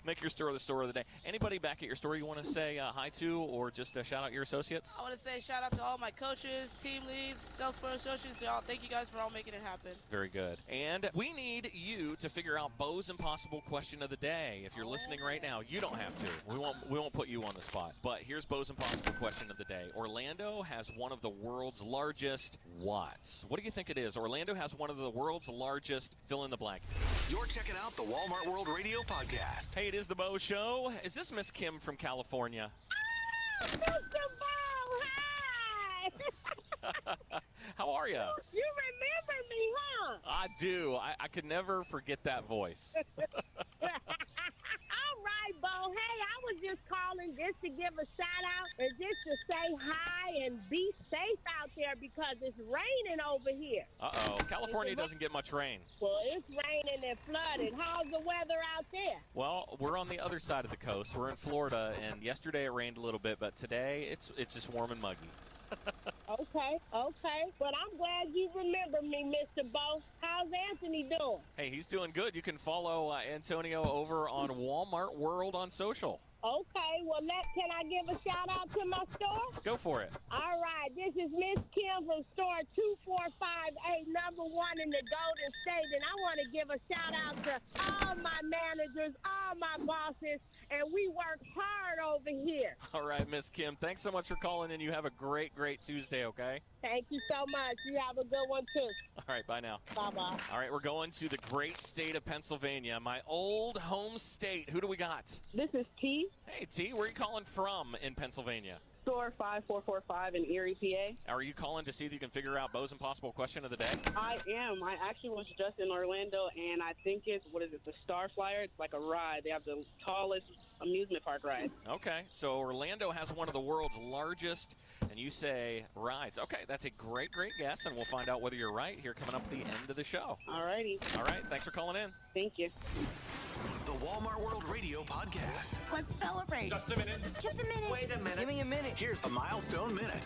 Make your store the store of the day. Anybody back at your store you want to say hi to or just shout out your associates? I want to say shout out to all my coaches, team leads, sales floor associates. Y'all, thank you guys for all making it happen. Very good. And we need you to figure out Bo's Impossible Question of the Day. If you're listening right now, you don't have to. We won't put you on the spot. But here's Bo's Impossible Question of the Day. Orlando has one of the world's largest what? What do you think it is? Orlando has one of the world's largest fill in the blank. You're checking out the Walmart World Radio Podcast. Hey, it is the Bo Show. Is this Miss Kim from California? Mr. Bo, hi! How are you? You remember me, huh? I do. I could never forget that voice. All right, Bo. Hey, I was just calling just to give a shout out and just to say hi and be safe out there because it's raining over here. Uh-oh. California doesn't get much rain. Well, it's raining and flooded. How's the weather out there? Well, we're on the other side of the coast. We're in Florida, and yesterday it rained a little bit, but today it's just warm and muggy. Okay. But I'm glad you remember me, Mr. Bo. How's Anthony doing? Hey, he's doing good. You can follow Antonio over on Walmart World on social. Okay, well, can I give a shout-out to my store? Go for it. All right, this is Miss Kim from store 2458, number 1 in the Golden State, and I want to give a shout-out to all my managers, all my bosses, and we work hard over here. All right, Miss Kim, thanks so much for calling in. You have a great, great Tuesday, okay? Thank you so much. You have a good one, too. All right, bye now. Bye-bye. All right, we're going to the great state of Pennsylvania, my old home state. Who do we got? This is T. Hey, T, where are you calling from in Pennsylvania? Store 5445 in Erie, PA. Are you calling to see if you can figure out Bo's Impossible question of the day? I am. I actually was just in Orlando, and I think it's, the Star Flyer? It's like a ride. They have the tallest amusement park ride. Okay, so Orlando has one of the world's largest, and you say rides. Okay, that's a great guess, and we'll find out whether you're right here coming up at the end of the show. All righty. All right, thanks for calling in. Thank you. The Walmart World Radio Podcast. Let's celebrate. Just a minute. Just a minute. Wait a minute. Give me a minute. Here's a milestone minute.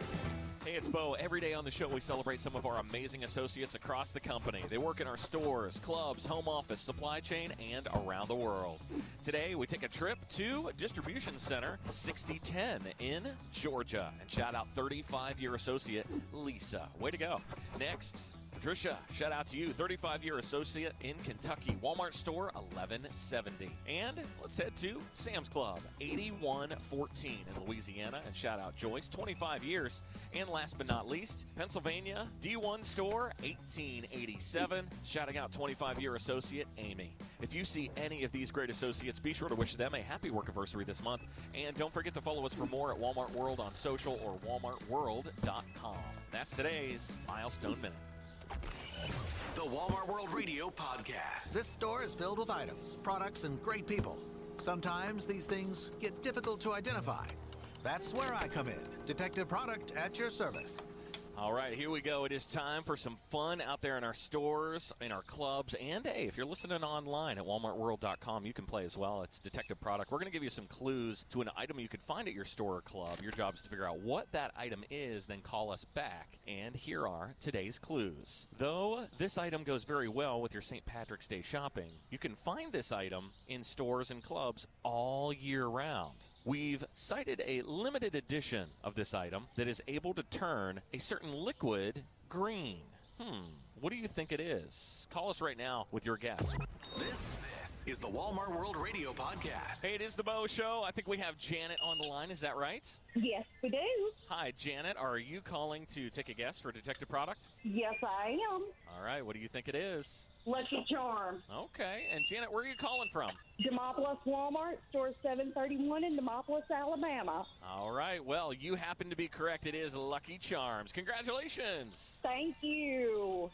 Hey, it's Bo. Every day on the show, we celebrate some of our amazing associates across the company. They work in our stores, clubs, home office, supply chain, and around the world. Today, we take a trip to Distribution Center 6010 in Georgia and shout out 35-year associate Lisa. Way to go. Next, Patricia, shout out to you, 35-year associate in Kentucky, Walmart store 1170. And let's head to Sam's Club 8114 in Louisiana and shout out Joyce, 25 years. And last but not least, Pennsylvania D1 store 1887, shouting out 25-year associate Amy. If you see any of these great associates, be sure to wish them a happy work anniversary this month. And don't forget to follow us for more at Walmart World on social or walmartworld.com. That's today's Milestone Minute. The Walmart World Radio Podcast. This store is filled with items, products, and great people. Sometimes these things get difficult to identify. That's where I come in. Detective Product at your service. All right, here we go. It is time for some fun out there in our stores, in our clubs, and hey, if you're listening online at walmartworld.com, you can play as well. It's Detective Product. We're going to give you some clues to an item you could find at your store or club. Your job is to figure out what that item is, then call us back. And here are today's clues. Though this item goes very well with your St. Patrick's Day shopping, you can find this item in stores and clubs all year round. We've cited a limited edition of this item that is able to turn a certain liquid green. What do you think it is? Call us right now with your guess. This is the Walmart World Radio Podcast. Hey, it is the Bo Show. I think we have Janet on the line. Is that right? Yes, we do. Hi, Janet. Are you calling to take a guess for Detective Product? Yes, I am. All right. What do you think it is? Lucky Charm. Okay. And Janet, where are you calling from? Demopolis Walmart, store 731 in Demopolis, Alabama. All right. Well, you happen to be correct. It is Lucky Charms. Congratulations. Thank you.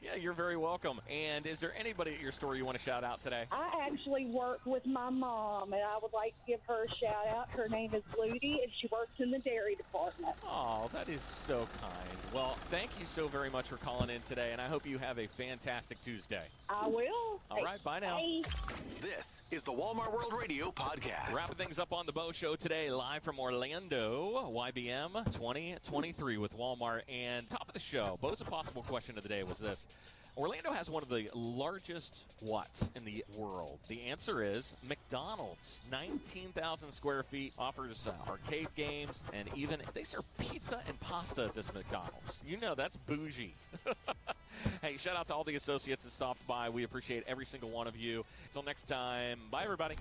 Yeah, you're very welcome. And is there anybody at your store you want to shout out today? I actually work with my mom, and I would like to give her a shout out. Her name is Ludi, and she works in the dairy department. Oh, that is so kind. Well, thank you so very much for calling in today, and I hope you have a fantastic Tuesday. I will. All right, bye now. Bye. This is the Walmart World Radio Podcast. Wrapping things up on the Bo Show today, live from Orlando, YBM 2023 with Walmart. And top of the show, Bo's Impossible question of the day was this. Orlando has one of the largest what in the world? The answer is McDonald's. 19,000 square feet, offers arcade games, and even they serve pizza and pasta at this McDonald's. You know, that's bougie. Hey, shout out to all the associates that stopped by. We appreciate every single one of you. Until next time, bye, everybody.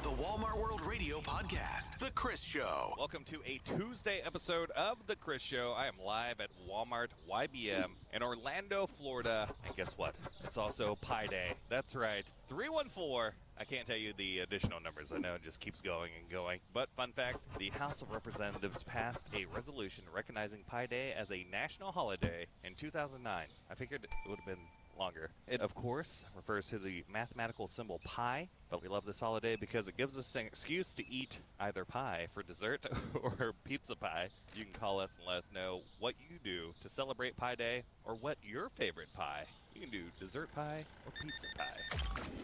The Walmart World Radio Podcast, The Chris Show. Welcome to a Tuesday episode of The Chris Show. I am live at Walmart YBM in Orlando, Florida. And guess what? It's also Pi Day. That's right. 314. I can't tell you the additional numbers. I know it just keeps going and going. But fun fact, the House of Representatives passed a resolution recognizing Pi Day as a national holiday in 2009. I figured it would have been longer. It, of course, refers to the mathematical symbol pi, but we love this holiday because it gives us an excuse to eat either pie for dessert or pizza pie. You can call us and let us know what you do to celebrate Pi Day or what your favorite pie. You can do dessert pie or pizza pie.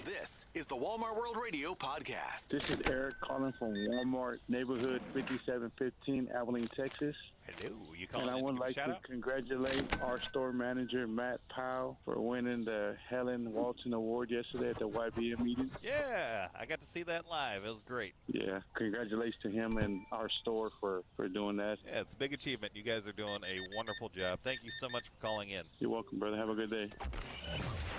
This is the Walmart World Radio Podcast. This is Eric calling from Walmart Neighborhood 5715, Abilene, Texas. Hello, you calling And I in would to give a like shout to out? congratulate our store manager, Matt Powell, for winning the Helen Walton Award yesterday at the YBM meeting. Yeah, I got to see that live. It was great. Yeah, congratulations to him and our store for doing that. Yeah, it's a big achievement. You guys are doing a wonderful job. Thank you so much for calling in. You're welcome, brother. Have a good day.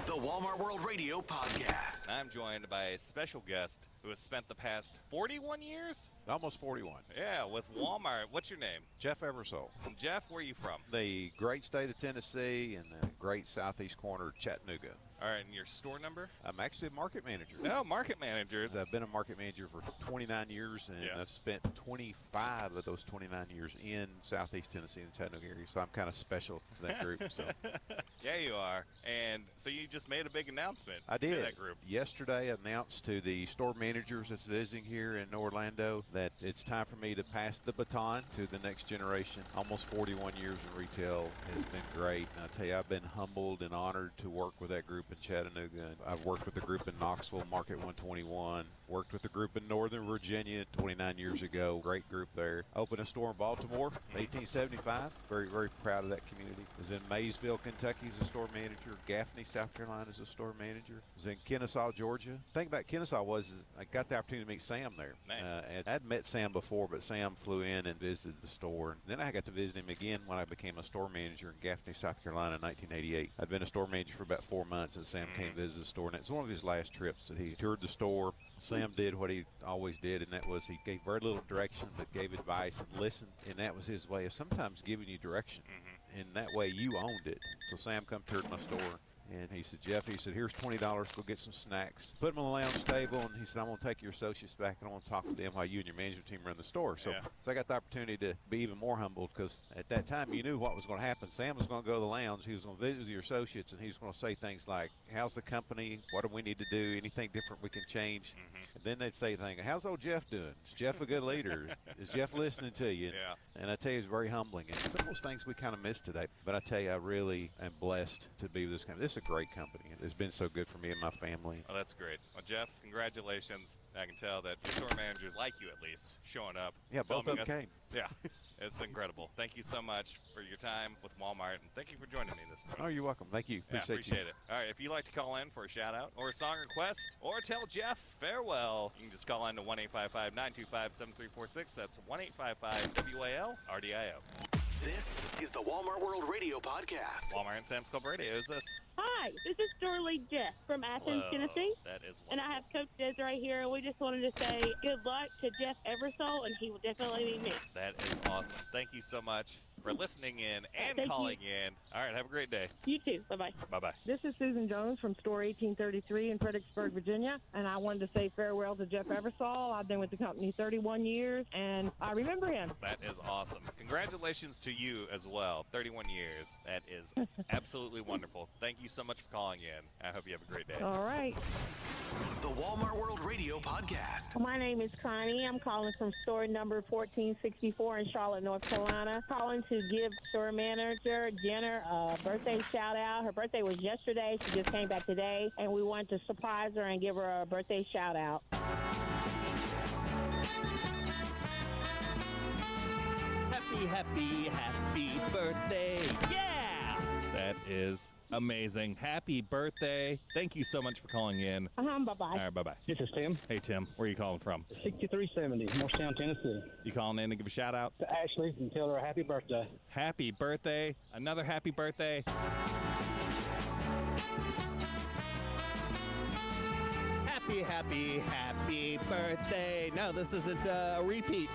The Walmart World Radio Podcast. I'm joined by a special guest who has spent the past 41 years? Almost 41. Yeah, with Walmart. What's your name? Jeff Eversole. And Jeff, where are you from? The great state of Tennessee and the great southeast corner of Chattanooga. All right, and your store number? I'm actually a market manager. No, market manager. I've been a market manager for 29 years, and I've spent 25 of those 29 years in southeast Tennessee and Chattanooga area, so I'm kind of special to that group. So. Yeah, you are. And so you just made a big announcement I did. to that group. Yesterday, I announced to the store managers that's visiting here in Orlando that it's time for me to pass the baton to the next generation. Almost 41 years in retail has been great. And I tell you, I've been humbled and honored to work with that group in Chattanooga. I've worked with the group in Knoxville, Market 121. Worked with the group in Northern Virginia 29 years ago. Great group there. Opened a store in Baltimore in 1875. Very, very proud of that community. Was in Maysville, Kentucky as a store manager. Gaffney, South Carolina as a store manager. Was in Kennesaw, Georgia. The thing about Kennesaw was I got the opportunity to meet Sam there. Nice. I'd met Sam before, but Sam flew in and visited the store. And then I got to visit him again when I became a store manager in Gaffney, South Carolina in 1988. I'd been a store manager for about 4 months, and Sam came to visit the store. And it's one of his last trips that he toured the store. Sam did what he always did, and that was he gave very little direction, but gave advice and listened. And that was his way of sometimes giving you direction. And that way you owned it. So Sam come toured my store. And he said, Jeff, he said, here's $20, go get some snacks. Put them on the lounge table, and he said, I'm going to take your associates back, and I want to talk to them while you and your management team run the store. So, so I got the opportunity to be even more humbled because at that time you knew what was going to happen. Sam was going to go to the lounge. He was going to visit with your associates, and he was going to say things like, how's the company? What do we need to do? Anything different we can change? And then they'd say things, how's old Jeff doing? Is Jeff a good leader? Is Jeff listening to you? And I tell you, it's very humbling. And some of those things we kind of miss today. But I tell you, I really am blessed to be with this company. This is a great company. It's been so good for me and my family. Oh, that's great. Well, Jeff, congratulations. I can tell that your store managers like you at least, showing up. Yeah, both of them came. Yeah, it's incredible. Thank you so much for your time with Walmart, and thank you for joining me this morning. Oh, you're welcome. Thank you. Appreciate it. All right, if you'd like to call in for a shout-out or a song request or tell Jeff farewell, you can just call in to 1-855-925-7346. That's 1-855-WAL-RDIO. This is the Walmart World Radio Podcast. Walmart and Sam's Club Radio. Who's this? Hi, this is Store Lead Jeff from Athens, Hello. Tennessee. That is And I have Coach Desiree here, and we just wanted to say good luck to Jeff Eversole, and he will definitely be missed. That is awesome. Thank you so much for listening in and Thank calling in. All right, have a great day. You too. Bye-bye. Bye-bye. This is Susan Jones from Store 1833 in Fredericksburg, Virginia, and I wanted to say farewell to Jeff Eversole. I've been with the company 31 years, and I remember him. That is awesome. Congratulations to you as well. 31 years. That is absolutely wonderful. Thank you so much for calling in. I hope you have a great day. All right. The Walmart World Radio Podcast. My name is Connie. I'm calling from store number 1464 in Charlotte, North Carolina. Calling to give store manager Jenner a birthday shout out. Her birthday was yesterday. She just came back today, and we wanted to surprise her and give her a birthday shout out. Happy birthday. Yeah! That is amazing. Happy birthday. Thank you so much for calling in. Bye-bye. All right, bye-bye. This is Tim. Hey, Tim. Where are you calling from? 6370, Morristown, Tennessee. You calling in to give a shout out? To Ashley and tell her a happy birthday. Happy birthday. Another happy birthday. Happy birthday. No, this isn't a repeat.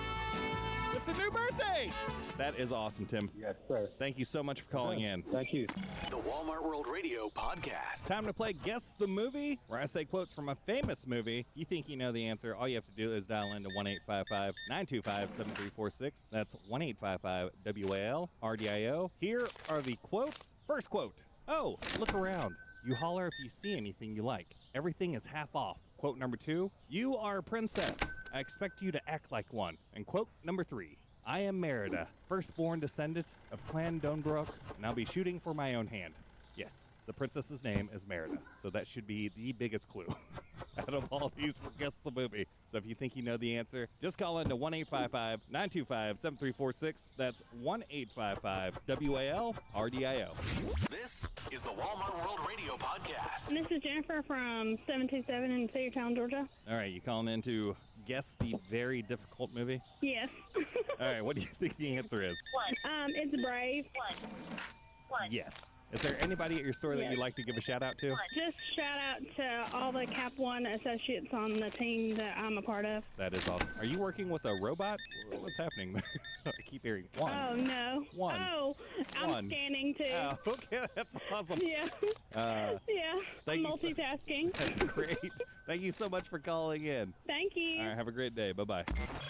It's a new birthday. That is awesome, Tim. Yes, sir. Thank you so much for calling in. Thank you. The Walmart World Radio Podcast. Time to play Guess the Movie, where I say quotes from a famous movie. If you think you know the answer, all you have to do is dial into 1-855-925-7346. That's 1-855-WAL-RDIO. Here are the quotes. First quote. Oh, look around. You holler if you see anything you like. Everything is half off. Quote number 2, you are a princess. I expect you to act like one. And quote number 3, I am Merida, firstborn descendant of Clan Donbrook, and I'll be shooting for my own hand. Yes, the princess's name is Merida, so that should be the biggest clue out of all these for Guess the Movie. So if you think you know the answer, just call in to 1-855-925-7346. That's 1-855-WAL-RDIO. This is the Walmart World Radio Podcast. This is Jennifer from 727 in Cedartown, Georgia. All right, you calling in to guess the very difficult movie? Yes. All right, what do you think the answer is? It's Brave. Yes. Is there anybody at your store that you'd like to give a shout out to? Just shout out to all the Cap One associates on the team that I'm a part of. That is awesome. Are you working with a robot? What's happening? I keep hearing one. Oh, no. One. Oh, I'm One. scanning too. Oh, okay, that's awesome. Yeah. Yeah, I'm multitasking. That's great. Thank you so much for calling in. Thank you. All right, have a great day. Bye-bye.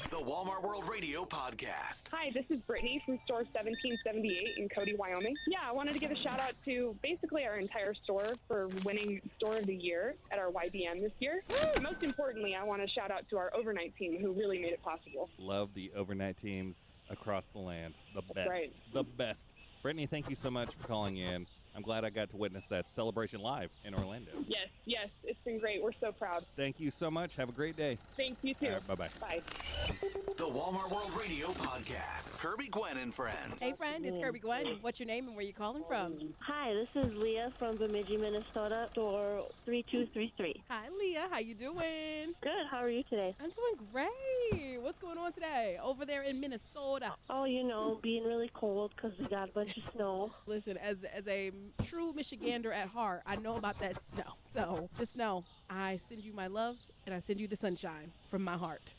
The Walmart World Radio Podcast. Hi, this is Brittany from store 1778 in Cody, Wyoming. Yeah, I wanted to give a shout out to basically our entire store for winning Store of the Year at our YBM this year. Most importantly, I want to shout out to our overnight team who really made it possible. Love the overnight teams across the land. The best. Right. The best. Brittany, thank you so much for calling in. I'm glad I got to witness that celebration live in Orlando. Yes, it's been great. We're so proud. Thank you so much. Have a great day. Thanks, you too. All right, bye-bye. Bye. The Walmart World Radio Podcast. Kirby Gwen and friends. Hey, friend, it's Kirby Gwen. What's your name and where you calling from? Hi, this is Leah from Bemidji, Minnesota, store 3233. Hi, Leah. How you doing? Good. How are you today? I'm doing great. What's going on today over there in Minnesota? Oh, being really cold because we got a bunch of snow. Listen, as a true Michigander at heart, I know about that snow. So just know I send you my love and I send you the sunshine from my heart.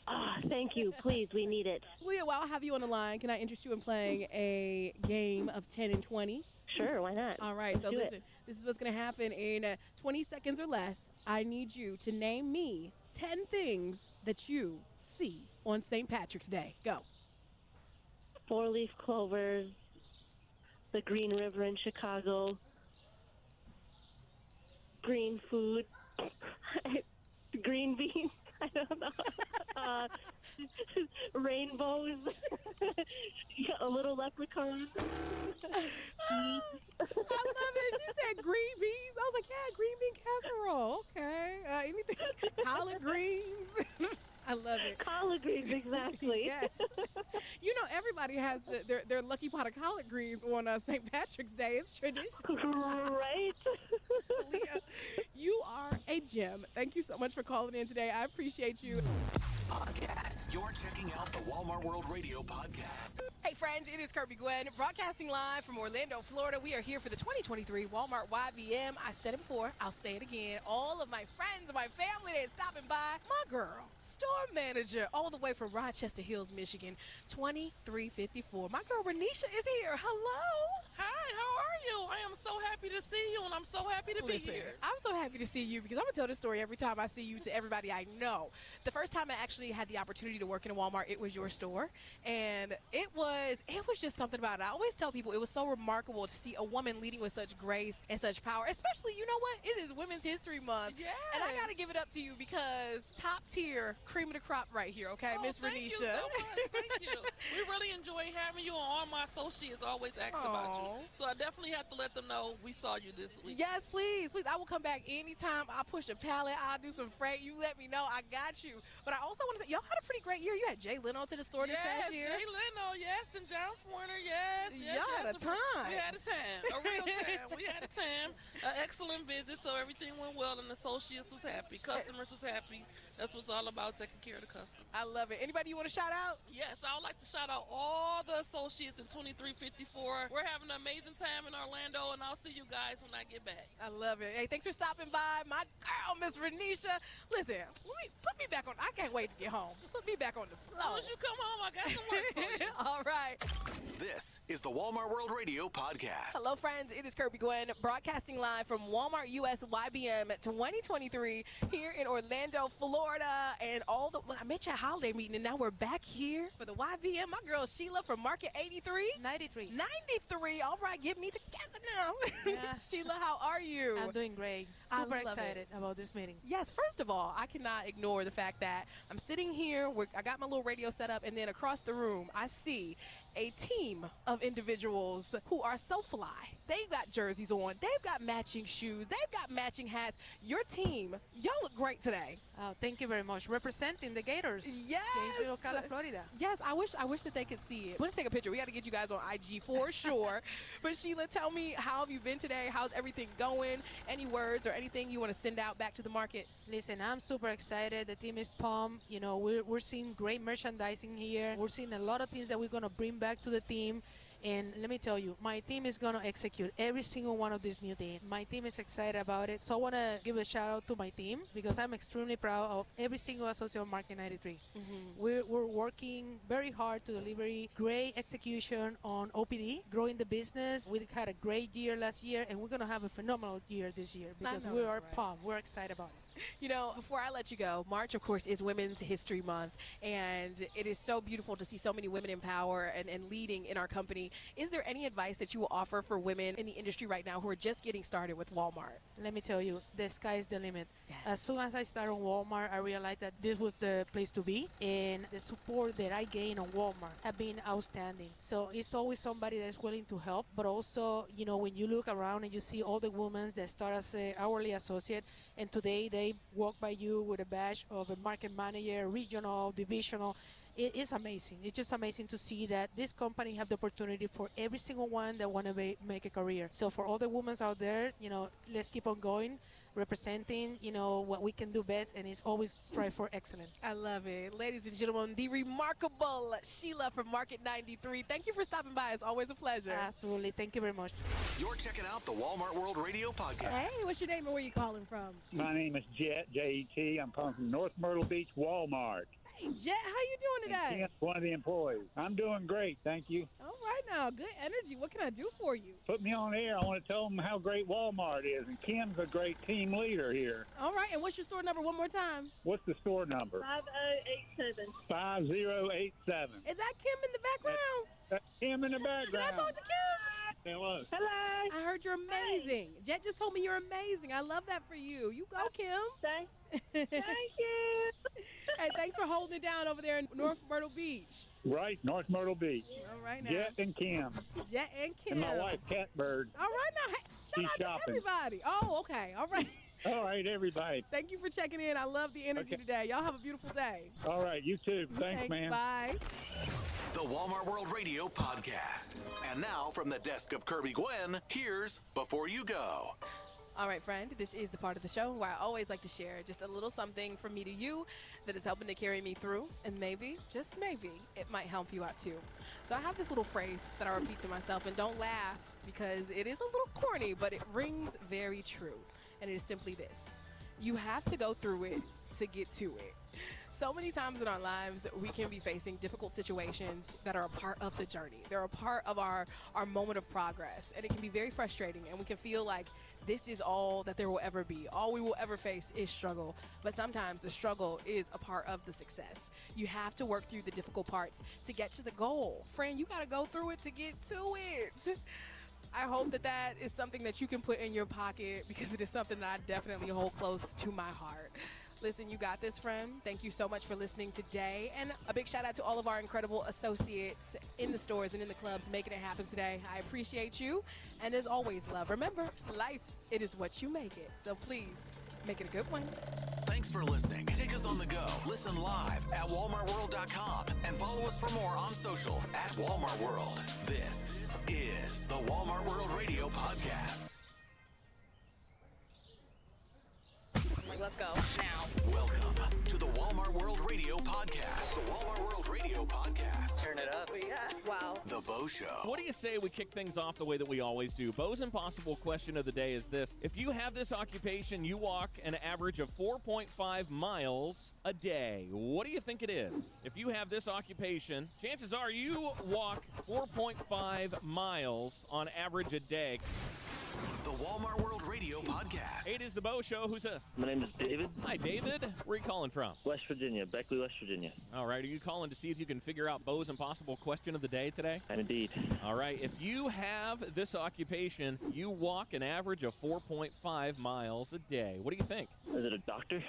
Thank you. Please, we need it. Leah, while I have you on the line, can I interest you in playing a game of 10 and 20? Sure, why not? All right, Let's so do listen, it. this is what's going to happen in 20 seconds or less. I need you to name me 10 things that you see on St. Patrick's Day. Go. 4-leaf clovers, the Green River in Chicago, green food, green beans, I don't know, rainbows, a little leprechaun. I love it. She said green beans. I was like, yeah, green bean casserole. Okay. Anything? Collard greens. I love it. Collard greens, exactly. Yes. Everybody has their lucky pot of collard greens on St. Patrick's Day. It's tradition. Right? Leah, you are a gem. Thank you so much for calling in today. I appreciate you. Podcast. You're checking out the Walmart World Radio Podcast. Hey friends, it is Kirby Gwen, broadcasting live from Orlando, Florida. We are here for the 2023 Walmart YBM. I said it before, I'll say it again. All of my friends and my family that are stopping by. My girl, store manager, all the way from Rochester Hills, Michigan, 2354. My girl Renisha is here. Hello. Hi, how are you? I am so happy to see you, and I'm so happy to be here. I'm so happy to see you because I'm going to tell this story every time I see you to everybody I know. The first time I actually had the opportunity to work in a Walmart, it was your store, and it was just something about it. I always tell people it was so remarkable to see a woman leading with such grace and such power, especially, you know what? It is Women's History Month. Yes. And I got to give it up to you because top tier, cream of the crop right here, okay, Miss Renisha? Thank you so much. Thank you. We really enjoy having you, and all my associates always ask about you. So I definitely have to let them know we saw you this week. Yes, please. I will come back anytime. I'll push a pallet. I'll do some freight. You let me know. I got you. But I also want to say, y'all had a pretty great year. You had Jay Leno to the store this past year. Jay Leno, yes, and John Foyner, yes. Y'all had a time. We had a time, a real time. We had a time, an excellent visit, so everything went well, and associates was happy, customers was happy. That's what it's all about, taking care of the customer. I love it. Anybody you want to shout out? Yes, I would like to shout out all the associates in 2354. We're having an amazing time in Orlando, and I'll see you guys when I get back. I love it. Hey, thanks for stopping by. My girl, Miss Renisha. Listen, put me back on. I can't wait to get home. Put me back on the floor. As soon as you come home, I got some work for you. All right. This is the Walmart World Radio Podcast. Hello, friends. It is Kirby Gwen, broadcasting live from Walmart US YBM 2023 here in Orlando, Florida. And I met you at holiday meeting, and now we're back here for the YBM. My girl Sheila from Market 83. 93. All right, get me together now. Yeah. Sheila, how are you? I'm doing great. Super excited about this meeting. Yes, first of all, I cannot ignore the fact that I'm sitting here, I got my little radio set up, and then across the room, I see a team of individuals who are so fly. They've got jerseys on. They've got matching shoes. They've got matching hats. Your team, y'all look great today. Oh, thank you very much. Representing the Gators. Yes. Gainesville, Florida. Yes, I wish that they could see it. We're going to take a picture. We got to get you guys on IG for sure. But Sheila, tell me, how have you been today? How's everything going? Any words or anything you want to send out back to the market? Listen, I'm super excited. The team is pumped. We're seeing great merchandising here. We're seeing a lot of things that we're going to bring back to the team. And let me tell you, my team is going to execute every single one of these new things. My team is excited about it. So I want to give a shout out to my team because I'm extremely proud of every single associate of Market 93. We're working very hard to deliver great execution on OPD, growing the business. We had a great year last year, and we're going to have a phenomenal year this year because we are pumped. We're excited about it. You know, before I let you go, March, of course, is Women's History Month, and it is so beautiful to see so many women in power and leading in our company. Is there any advice that you will offer for women in the industry right now who are just getting started with Walmart? Let me tell you, the sky is the limit. Yes. As soon as I started on Walmart, I realized that this was the place to be, and the support that I gained on Walmart have been outstanding. So it's always somebody that's willing to help, but also, you know, when you look around and you see all the women that start as an hourly associate, and today they walk by you with a badge of a market manager, regional, divisional. It is amazing. It's just amazing to see that this company have the opportunity for every single one that want to make a career. So for all the women out there, you know, let's keep on going, representing, you know, what we can do best, and it's always strive for excellence. I love it. Ladies and gentlemen, the remarkable Sheila from Market 93. Thank you for stopping by. It's always a pleasure. Absolutely. Thank you very much. You're checking out the Walmart World Radio podcast. Hey, what's your name and where you calling from? My name is Jet, J-E-T. I'm calling from North Myrtle Beach, Walmart. Hey, Jet, how you doing today? Ken's one of the employees. I'm doing great, thank you. All right now, good energy. What can I do for you? Put me on air. I want to tell them how great Walmart is, and Kim's a great team leader here. All right, and what's your store number one more time? What's the store number? 5087. 5087. Is that Kim in the background? That's Kim in the background. Can I talk to Kim? Hello. Hello. I heard you're amazing. Hey. Jet just told me you're amazing. I love that for you. You go, Kim. Thank you. Hey, thanks for holding it down over there in North Myrtle Beach. Right, North Myrtle Beach. All right now. Jet and Kim. Jet and Kim. And my wife, Catbird. All right now. Hey, shout out shopping. to everybody. Oh, okay. All right. All right, everybody. Thank you for checking in. I love the energy today. Y'all have a beautiful day. All right, you too. Thanks, man. Bye. The Walmart World Radio podcast. And now from the desk of Kirby Gwen, here's Before You Go. All right, friend, this is the part of the show where I always like to share just a little something from me to you that is helping to carry me through, and maybe, just maybe, it might help you out too. So I have this little phrase that I repeat to myself, and don't laugh because it is a little corny, but it rings very true, and it is simply this. You have to go through it to get to it. So many times in our lives, we can be facing difficult situations that are a part of the journey. They're a part of our moment of progress, and it can be very frustrating, and we can feel like this is all that there will ever be. All we will ever face is struggle, but sometimes the struggle is a part of the success. You have to work through the difficult parts to get to the goal. Friend, you gotta go through it to get to it. I hope that that is something that you can put in your pocket because it is something that I definitely hold close to my heart. Listen, you got this, friend. Thank you so much for listening today. And a big shout out to all of our incredible associates in the stores and in the clubs making it happen today. I appreciate you. And as always, love, remember, life, it is what you make it. So please, make it a good one. Thanks for listening. Take us on the go. Listen live at walmartworld.com and follow us for more on social at Walmart World. This is the Walmart World Radio podcast. Let's go now. Welcome to the Walmart World Radio podcast. The Walmart World Radio podcast. Turn it up. Yeah. Wow. The Bo Show. What do you say we kick things off the way that we always do? Bo's impossible question of the day is this. If you have this occupation, you walk an average of 4.5 miles a day. What do you think it is? If you have this occupation, chances are you walk 4.5 miles on average a day. The Walmart World Radio podcast. It is the Bo Show. Who's this? My name is David. Hi, David. Where are you calling from? West Virginia, Beckley, West Virginia. All right. Are you calling to see if you can figure out Bo's impossible question of the day today? Indeed. All right. If you have this occupation, you walk an average of 4.5 miles a day. What do you think? Is it a doctor?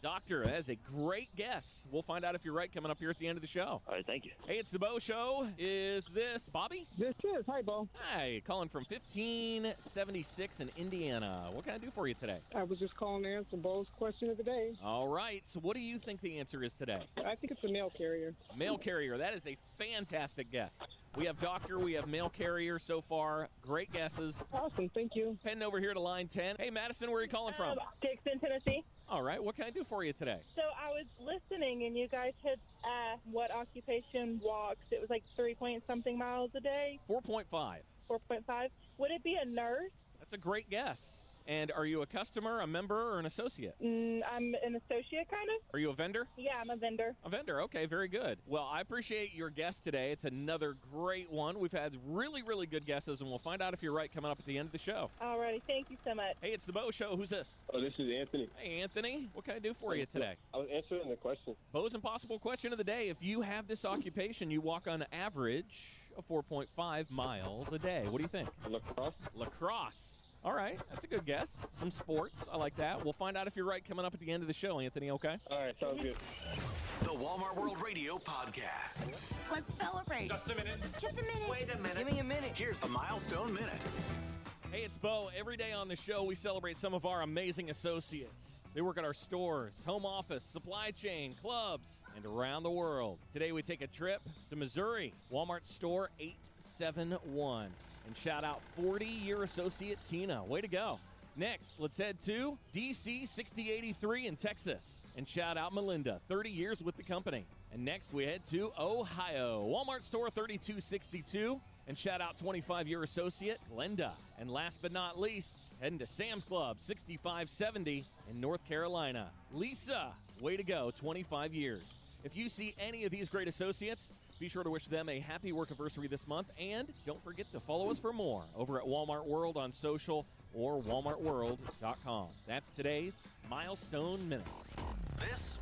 Doctor, that is a great guess. We'll find out if you're right coming up here at the end of the show. All right, thank you. Hey, it's the Bo Show. Is this Bobby? This is. Hi, Bo. Hi, calling from 1576 in Indiana. What can I do for you today? I was just calling to answer Bo's question of the day. All right, so what do you think the answer is today? I think it's a mail carrier. Mail carrier, that is a fantastic guess. We have doctor, we have mail carrier so far. Great guesses. Awesome, thank you. Heading over here to line 10. Hey, Madison, where are you calling from? Dixon, Tennessee. All right, what can I do for you today? So I was listening, and you guys had asked what occupation walks. It was like 3-point-something miles a day. 4.5. 4.5. Would it be a nurse? That's a great guess. And are you a customer, a member, or an associate? I'm an associate, kind of. Are you a vendor? Yeah, I'm a vendor. A vendor, okay, very good. Well, I appreciate your guess today. It's another great one. We've had really, really good guesses, and we'll find out if you're right coming up at the end of the show. Alrighty, thank you so much. Hey, it's the Bo Show. Who's this? Oh, this is Anthony. Hey, Anthony. What can I do for you today? I was answering the question. Bo's Impossible question of the day. If you have this occupation, you walk on average of 4.5 miles a day. What do you think? Lacrosse. Lacrosse. All right, that's a good guess. Some sports, I like that. We'll find out if you're right coming up at the end of the show, Anthony, okay? All right, sounds good. The Walmart World Radio Podcast. Let's celebrate. Just a minute. Just a minute. Wait a minute. Give me a minute. Here's a milestone minute. Hey, it's Bo. Every day on the show, we celebrate some of our amazing associates. They work at our stores, home office, supply chain, clubs, and around the world. Today, we take a trip to Missouri, Walmart Store 871. And shout out 40-year associate Tina. Way to go. Next, let's head to DC 6083 in Texas. And shout out Melinda, 30 years with the company. And next, we head to Ohio, Walmart Store 3262. And shout out 25-year associate Glenda. And last but not least, heading to Sam's Club 6570 in North Carolina. Lisa, way to go, 25 years. If you see any of these great associates, be sure to wish them a happy workiversary this month. And don't forget to follow us for more over at Walmart World on social or walmartworld.com. That's today's Milestone Minute. This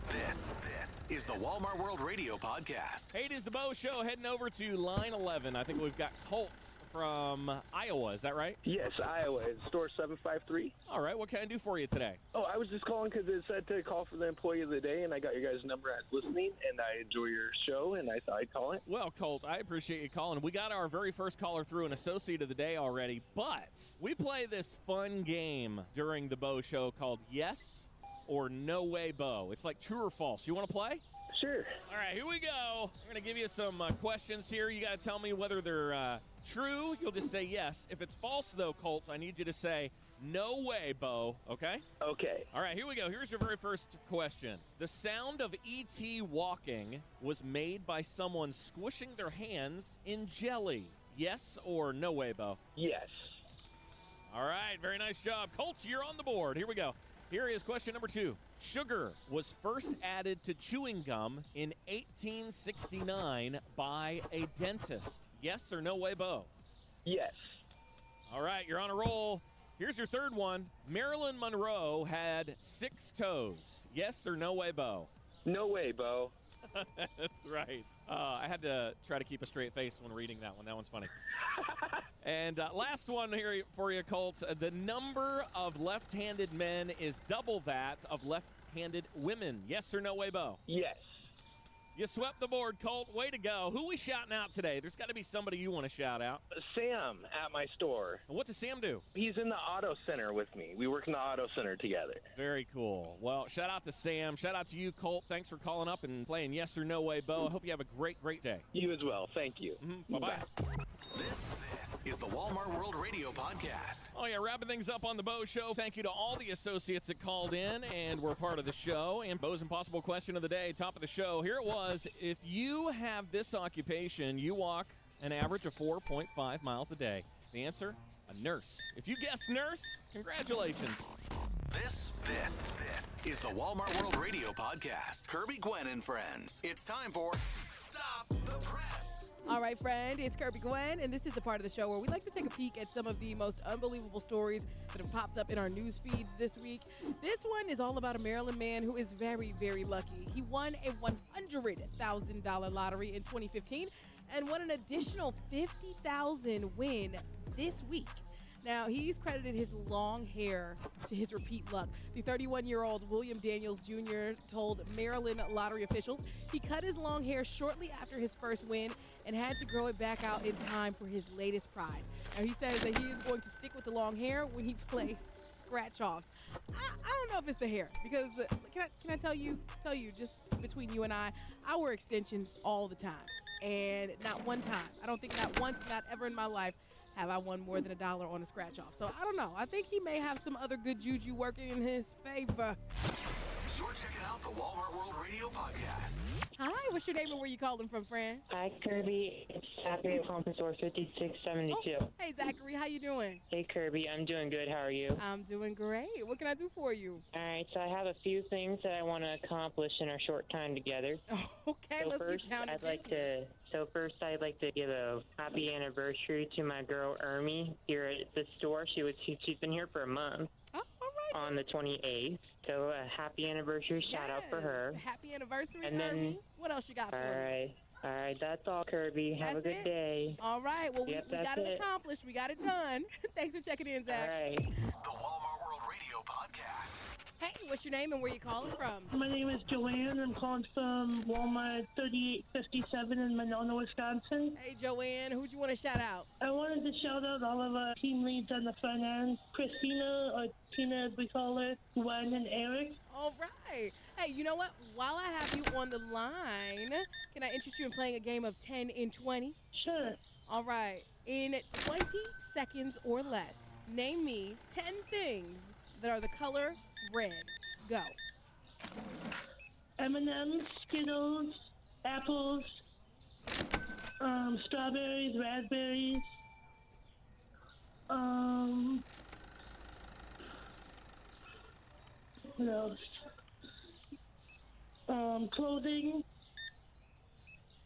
is the Walmart World Radio Podcast. Hey, it is the Bo Show, heading over to line 11. I think we've got Colt from Iowa. Is that right? Yes, Iowa. It's store 753. All right. What can I do for you today? Oh, I was just calling because it said to call for the employee of the day, and I got your guys' number as listening, and I enjoy your show, and I thought I'd call it. Well, Colt, I appreciate you calling. We got our very first caller through, an associate of the day already, but we play this fun game during the Bo Show called Yes or No Way Bo. It's like true or false. You want to play? Sure. All right, here we go. I'm going to give you some questions here. You got to tell me whether they're true. You'll just say yes. If it's false, though, Colt, I need you to say no way, Bo. Okay? Okay. All right, here we go. Here's your very first question. The sound of E.T. walking was made by someone squishing their hands in jelly. Yes or no way, Bo? Yes. All right, very nice job. Colt, you're on the board. Here we go. Here is question number 2. Sugar was first added to chewing gum in 1869 by a dentist. Yes or no way, Bo? Yes. All right, you're on a roll. Here's your third one. Marilyn Monroe had 6 toes. Yes or no way, Bo? No way, Bo. That's right. I had to try to keep a straight face when reading that one. That one's funny. And last one here for you, Colt. The number of left-handed men is double that of left-handed women. Yes or no way, Bo? Yes. You swept the board, Colt. Way to go. Who we shouting out today? There's got to be somebody you want to shout out. Sam at my store. What does Sam do? He's in the auto center with me. We work in the auto center together. Very cool. Well, shout out to Sam. Shout out to you, Colt. Thanks for calling up and playing Yes or No Way, Bo. I hope you have a great, great day. You as well. Thank you. Bye-bye. This is the Walmart World Radio Podcast. Oh, yeah, wrapping things up on the Bo Show. Thank you to all the associates that called in and were part of the show. And Bo's Impossible question of the day, top of the show. Here it was. If you have this occupation, you walk an average of 4.5 miles a day. The answer, a nurse. If you guessed nurse, congratulations. This is the Walmart World Radio Podcast. Kirby, Gwen, and friends. It's time for Stop the Press. All right, friend, it's Kirby Gwen, and this is the part of the show where we like to take a peek at some of the most unbelievable stories that have popped up in our news feeds this week. This one is all about a Maryland man who is very, very lucky. He won a $100,000 lottery in 2015 and won an additional $50,000 win this week. Now, he's credited his long hair to his repeat luck. The 31-year-old William Daniels Jr. told Maryland lottery officials he cut his long hair shortly after his first win and had to grow it back out in time for his latest prize. Now, he says that he is going to stick with the long hair when he plays scratch-offs. I don't know if it's the hair, because can I tell you, just between you and I wear extensions all the time. And not one time, I don't think not once, not ever in my life, have I won more than $1 on a scratch off. So I don't know. I think he may have some other good juju working in his favor. You're checking out the Walmart World Radio Podcast. Hi, what's your name and where you calling from, friend? Hi, Kirby. It's Zachary from store 5672. Oh, hey, Zachary, how you doing? Hey, Kirby. I'm doing good. How are you? I'm doing great. What can I do for you? All right, so I have a few things that I want to accomplish in our short time together. Okay, so let's first, get down to business. I'd like to give a happy anniversary to my girl, Ermi, here at the store. She's been here for a month. Oh, all right. On the 28th. So a happy anniversary shout out for her. Happy anniversary, And then- Kirby. What else you got for me? All right, that's all, Kirby. Have a good day. All right, well, Yep, we got that's it it. accomplished. We got it done. Thanks for checking in, Zach. All right. The Walmart World Radio Podcast. Hey, what's your name and where you calling from? My name is Joanne. I'm calling from Walmart 3857 in Monona, Wisconsin. Hey, Joanne, who'd you want to shout out? I wanted to shout out all of our team leads on the front end. Christina, or Tina as we call her, Gwen, and Eric. All right. Hey, you know what? While I have you on the line, can I interest you in playing a game of 10 in 20? Sure. All right. In 20 seconds or less, name me 10 things that are the color red. Go. M&M's, Skittles, apples, strawberries, raspberries, what else? Clothing,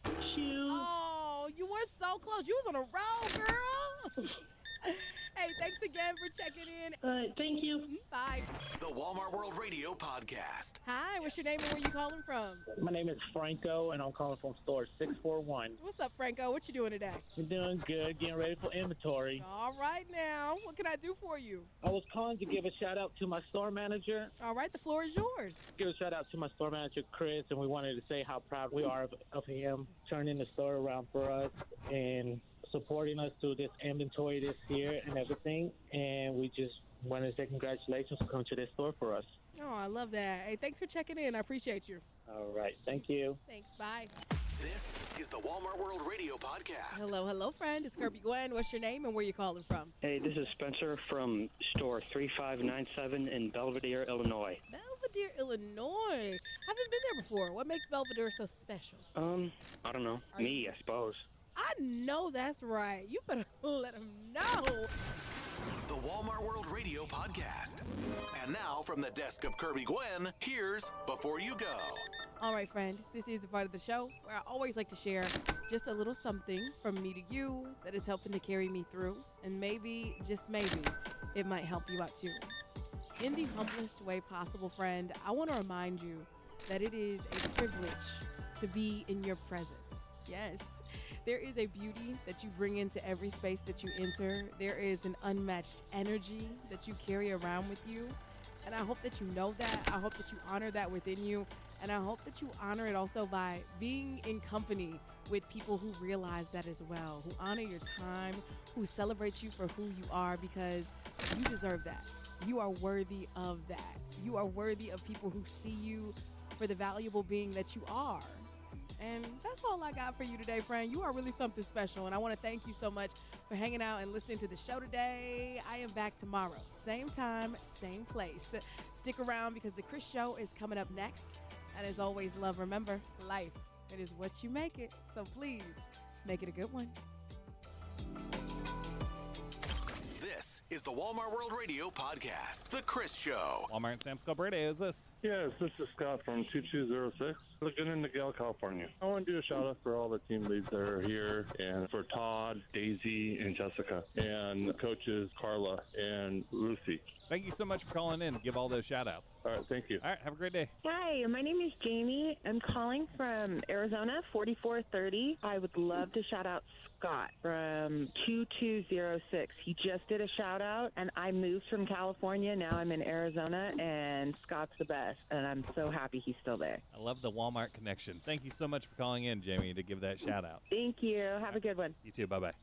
shoes. Oh, you were so close. You was on a roll, girl. Hey, thanks again for checking in. All right, thank you. Bye. The Walmart World Radio Podcast. Hi, what's your name and where you calling from? My name is Franco, and I'm calling from store 641. What's up, Franco? What you doing today? We're doing good, getting ready for inventory. All right now. What can I do for you? I was calling to give a shout out to my store manager. All right, the floor is yours. Give a shout out to my store manager, Chris, and we wanted to say how proud we are of him turning the store around for us and supporting us through this inventory this year and everything. And we just want to say congratulations for coming to this store for us. Oh, I love that. Hey, thanks for checking in. I appreciate you. All right. Thank you. Thanks. Bye. This is the Walmart World Radio Podcast. Hello, friend. It's Kirby Gwen. What's your name and where you calling from? Hey, this is Spencer from store 3597 in Belvedere, Illinois. Belvedere, Illinois. Haven't been there before. What makes Belvedere so special? I don't know. Me, I suppose. I know that's right. You better let them know. The Walmart World Radio Podcast. And now, from the desk of Kirby Gwen, here's Before You Go. All right, friend, this is the part of the show where I always like to share just a little something from me to you that is helping to carry me through. And maybe, just maybe, it might help you out too. In the humblest way possible, friend, I want to remind you that it is a privilege to be in your presence. Yes. There is a beauty that you bring into every space that you enter. There is an unmatched energy that you carry around with you. And I hope that you know that. I hope that you honor that within you. And I hope that you honor it also by being in company with people who realize that as well, who honor your time, who celebrate you for who you are, because you deserve that. You are worthy of that. You are worthy of people who see you for the valuable being that you are. And that's all I got for you today, friend. You are really something special, and I want to thank you so much for hanging out and listening to the show today. I am back tomorrow. Same time, same place. Stick around because the Chris Show is coming up next. And as always, love, remember, life, it is what you make it. So please, make it a good one. This is the Walmart World Radio Podcast, The Chris Show. Walmart and Sam's Club Radio, is this? Yes, this is Scott from 2206, looking in Miguel, California. I want to do a shout out for all the team leads that are here, and for Todd, Daisy, and Jessica, and coaches Carla and Lucy. Thank you so much for calling in. Give all those shout outs. All right, thank you. All right, have a great day. Hi, my name is Jamie. I'm calling from Arizona, 4430. I would love to shout out Scott from 2206. He just did a shout out, and I moved from California. Now I'm in Arizona, and Scott's the best, and I'm so happy he's still there. I love the Walmart Walmart connection. Thank you so much for calling in, Jamie, to give that shout out. Thank you. Have a good one. You too. Bye-bye.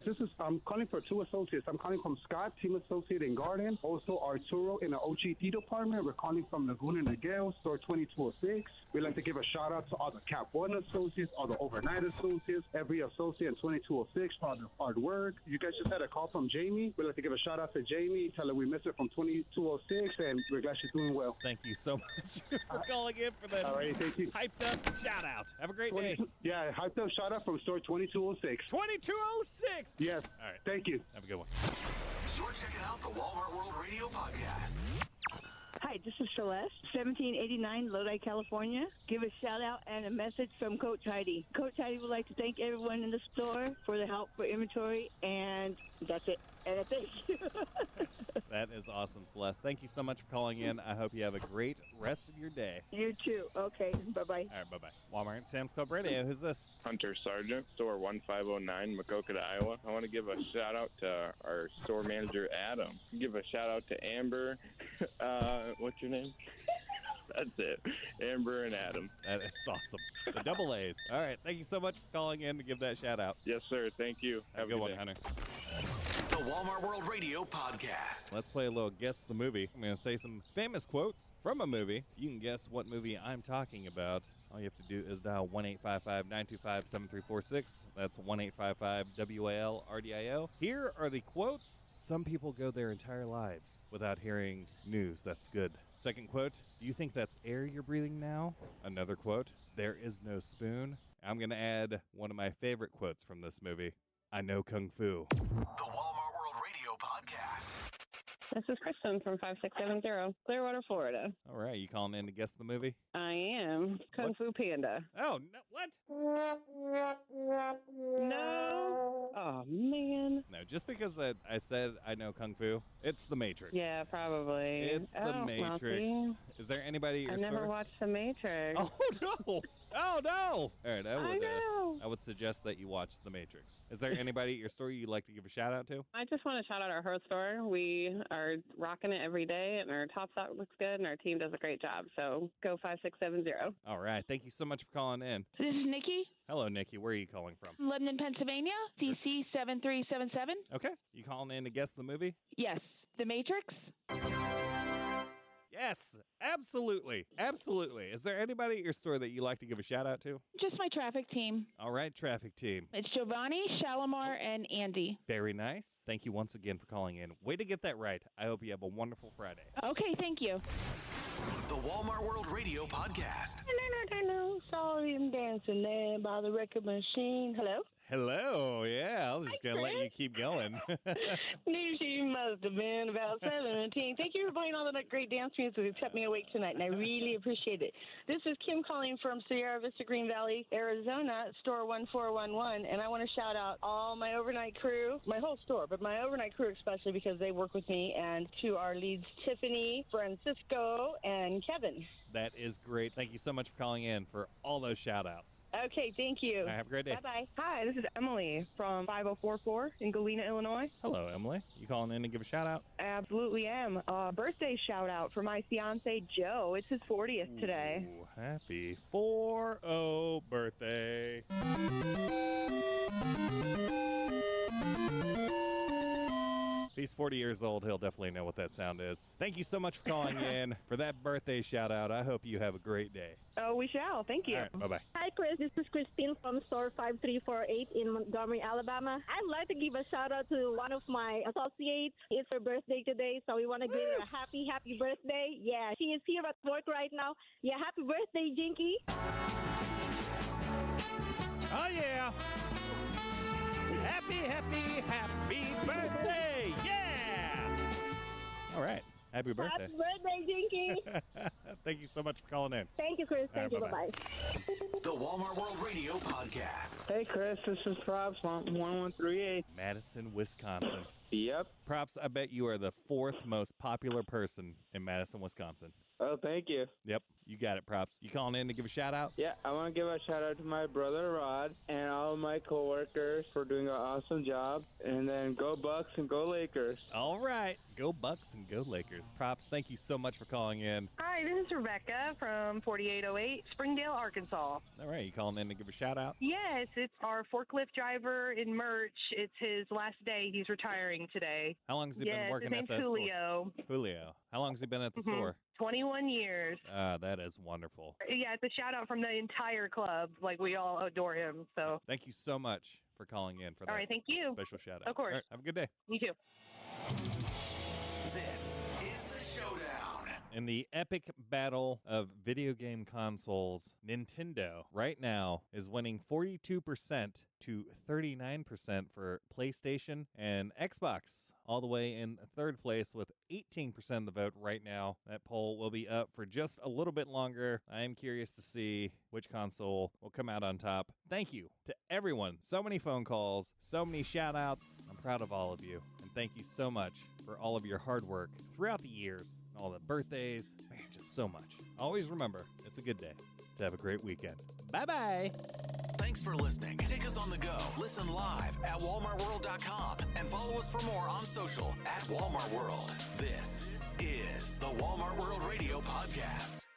I'm calling for two associates. I'm calling from Scott, team associate in Garden. Also Arturo in the OGT department. We're calling from Laguna Niguel, store 2206. We'd like to give a shout out to all the Cap 1 associates, all the overnight associates, every associate in 2206 for all their hard work. You guys just had a call from Jamie. We'd like to give a shout out to Jamie, tell her we missed her from 2206, and we're glad she's doing well. Thank you so much for calling in for that All right, thank you. hyped up shout out. Have a great day. Yeah, hyped up shout out from store 2206. 2206? Yes. All right. Thank you. Have a good one. You're checking out the Walmart World Radio Podcast. Hi, this is Celeste, 1789 Lodi, California. Give a shout out and a message from Coach Heidi. Coach Heidi would like to thank everyone in the store for the help for inventory, and that's it. And a thank you. That is awesome, Celeste. Thank you so much for calling in. I hope you have a great rest of your day. You too. Okay, bye-bye. All right, bye-bye. Walmart Sam's Club Radio. Who's this? Hunter Sargent, store 1509, Makokata, Iowa. I want to give a shout out to our store manager, Adam. Give a shout out to Amber. What's your name? That's it. Amber and Adam. That is awesome. The double A's. All right. Thank you so much for calling in to give that shout out. Yes, sir. Thank you. Have a good one, Hunter. The Walmart World Radio Podcast. Let's play a little Guess the Movie. I'm going to say some famous quotes from a movie. You can guess what movie I'm talking about. All you have to do is dial 1-855-925-7346. That's 1-855-WAL-RDIO. Here are the quotes. Some people go their entire lives without hearing news that's good. Second quote, do you think that's air you're breathing now? Another quote, there is no spoon. I'm going to add one of my favorite quotes from this movie. I know Kung Fu. The Walmart World Radio Podcast. This is Kristen from 5670, Clearwater, Florida. All right, you calling in to guess the movie? I am. Kung Fu Panda. Oh, no, what? No. Oh, man. No, just because I said I know Kung Fu, it's The Matrix. Yeah, probably. It's The Matrix. Is there anybody at your I never store? watched The Matrix. Oh, no. Oh, no. All right, I know. I would suggest that you watch The Matrix. Is there anybody at your store you'd like to give a shout out to? I just want to shout out our Hearth store. We are rocking it every day, and our top stock looks good, and our team does a great job. So go 5670. All right. Thank you so much for calling in. This is Nikki, Hello, Nikki. Where are you calling from? Lebanon, Pennsylvania, CC 7377. Okay. You calling in to guess the movie? Yes, The Matrix. Yes, absolutely. Absolutely. Is there anybody at your store that you like to give a shout out to? Just my traffic team. All right, traffic team. It's Giovanni, Shalimar, and Andy. Very nice. Thank you once again for calling in. Way to get that right. I hope you have a wonderful Friday. Okay, thank you. The Walmart World Radio Podcast. Hello. Sorry, I'm dancing there by the record machine. Hello? Hello. Yeah, I was just going to let you keep going. Knew she must have been about 17. Thank you for playing all the great dance music. It kept me awake tonight, and I really appreciate it. This is Kim calling from Sierra Vista, Green Valley, Arizona, store 1411, and I want to shout out all my overnight crew, my whole store, but my overnight crew especially because they work with me, and to our leads, Tiffany, Francisco, and Kevin. That is great. Thank you so much for calling in for all those shout outs. Okay, thank you. Have a great day. Bye-bye. Hi, this is Emily from 5044 in Galena, Illinois. Hello, Emily. You calling in to give a shout out? Absolutely am. Birthday shout out for my fiance, Joe. It's his 40th today. Ooh, happy 40 birthday. If he's 40 years old, he'll definitely know what that sound is. Thank you so much for calling in for that birthday shout out. I hope you have a great day. Oh, we shall. Thank you. All right, bye-bye. Hi, Chris. This is Christine from store 5348 in Montgomery, Alabama. I'd like to give a shout out to one of my associates. It's her birthday today, so we want to give her a happy birthday. Yeah, she is here at work right now. Yeah, happy birthday, Jinky. Oh, yeah. Happy birthday. Yeah. All right. Happy birthday. Happy birthday, Jinky. Thank you so much for calling in. Thank you, Chris. Thank you. Bye-bye. Bye-bye. The Walmart World Radio Podcast. Hey, Chris, this is Props from 1138. Madison, Wisconsin. Yep. Props, I bet you are the fourth most popular person in Madison, Wisconsin. Oh, thank you. Yep. You got it, Props. You calling in to give a shout out? Yeah, I want to give a shout out to my brother Rod and all of my coworkers for doing an awesome job. And then go Bucks and go Lakers. All right. Go Bucks and go Lakers. Props, thank you so much for calling in. Hi, this is Rebecca from 4808 Springdale, Arkansas. All right, you calling in to give a shout out? Yes, it's our forklift driver in merch. It's his last day. He's retiring today. How long has he been working his at the name's store? Julio. Julio. How long has he been at the store? 21 years. That is wonderful. Yeah, it's a shout out from the entire club. Like, we all adore him. So Thank you so much for calling in for that. All right, thank you. Special shout out. Of course. All right, have a good day. You too. This is the showdown. In the epic battle of video game consoles, Nintendo right now is winning 42% to 39% for PlayStation, and Xbox all the way in third place with 18% of the vote right now. That poll will be up for just a little bit longer. I am curious to see which console will come out on top. Thank you to everyone. So many phone calls, so many shout outs. I'm proud of all of you. And thank you so much for all of your hard work throughout the years, all the birthdays. Man, just so much. Always remember, it's a good day to have a great weekend. Bye-bye. Thanks for listening. Take us on the go. Listen live at walmartworld.com and follow us for more on social at Walmart World. This is the Walmart World Radio Podcast.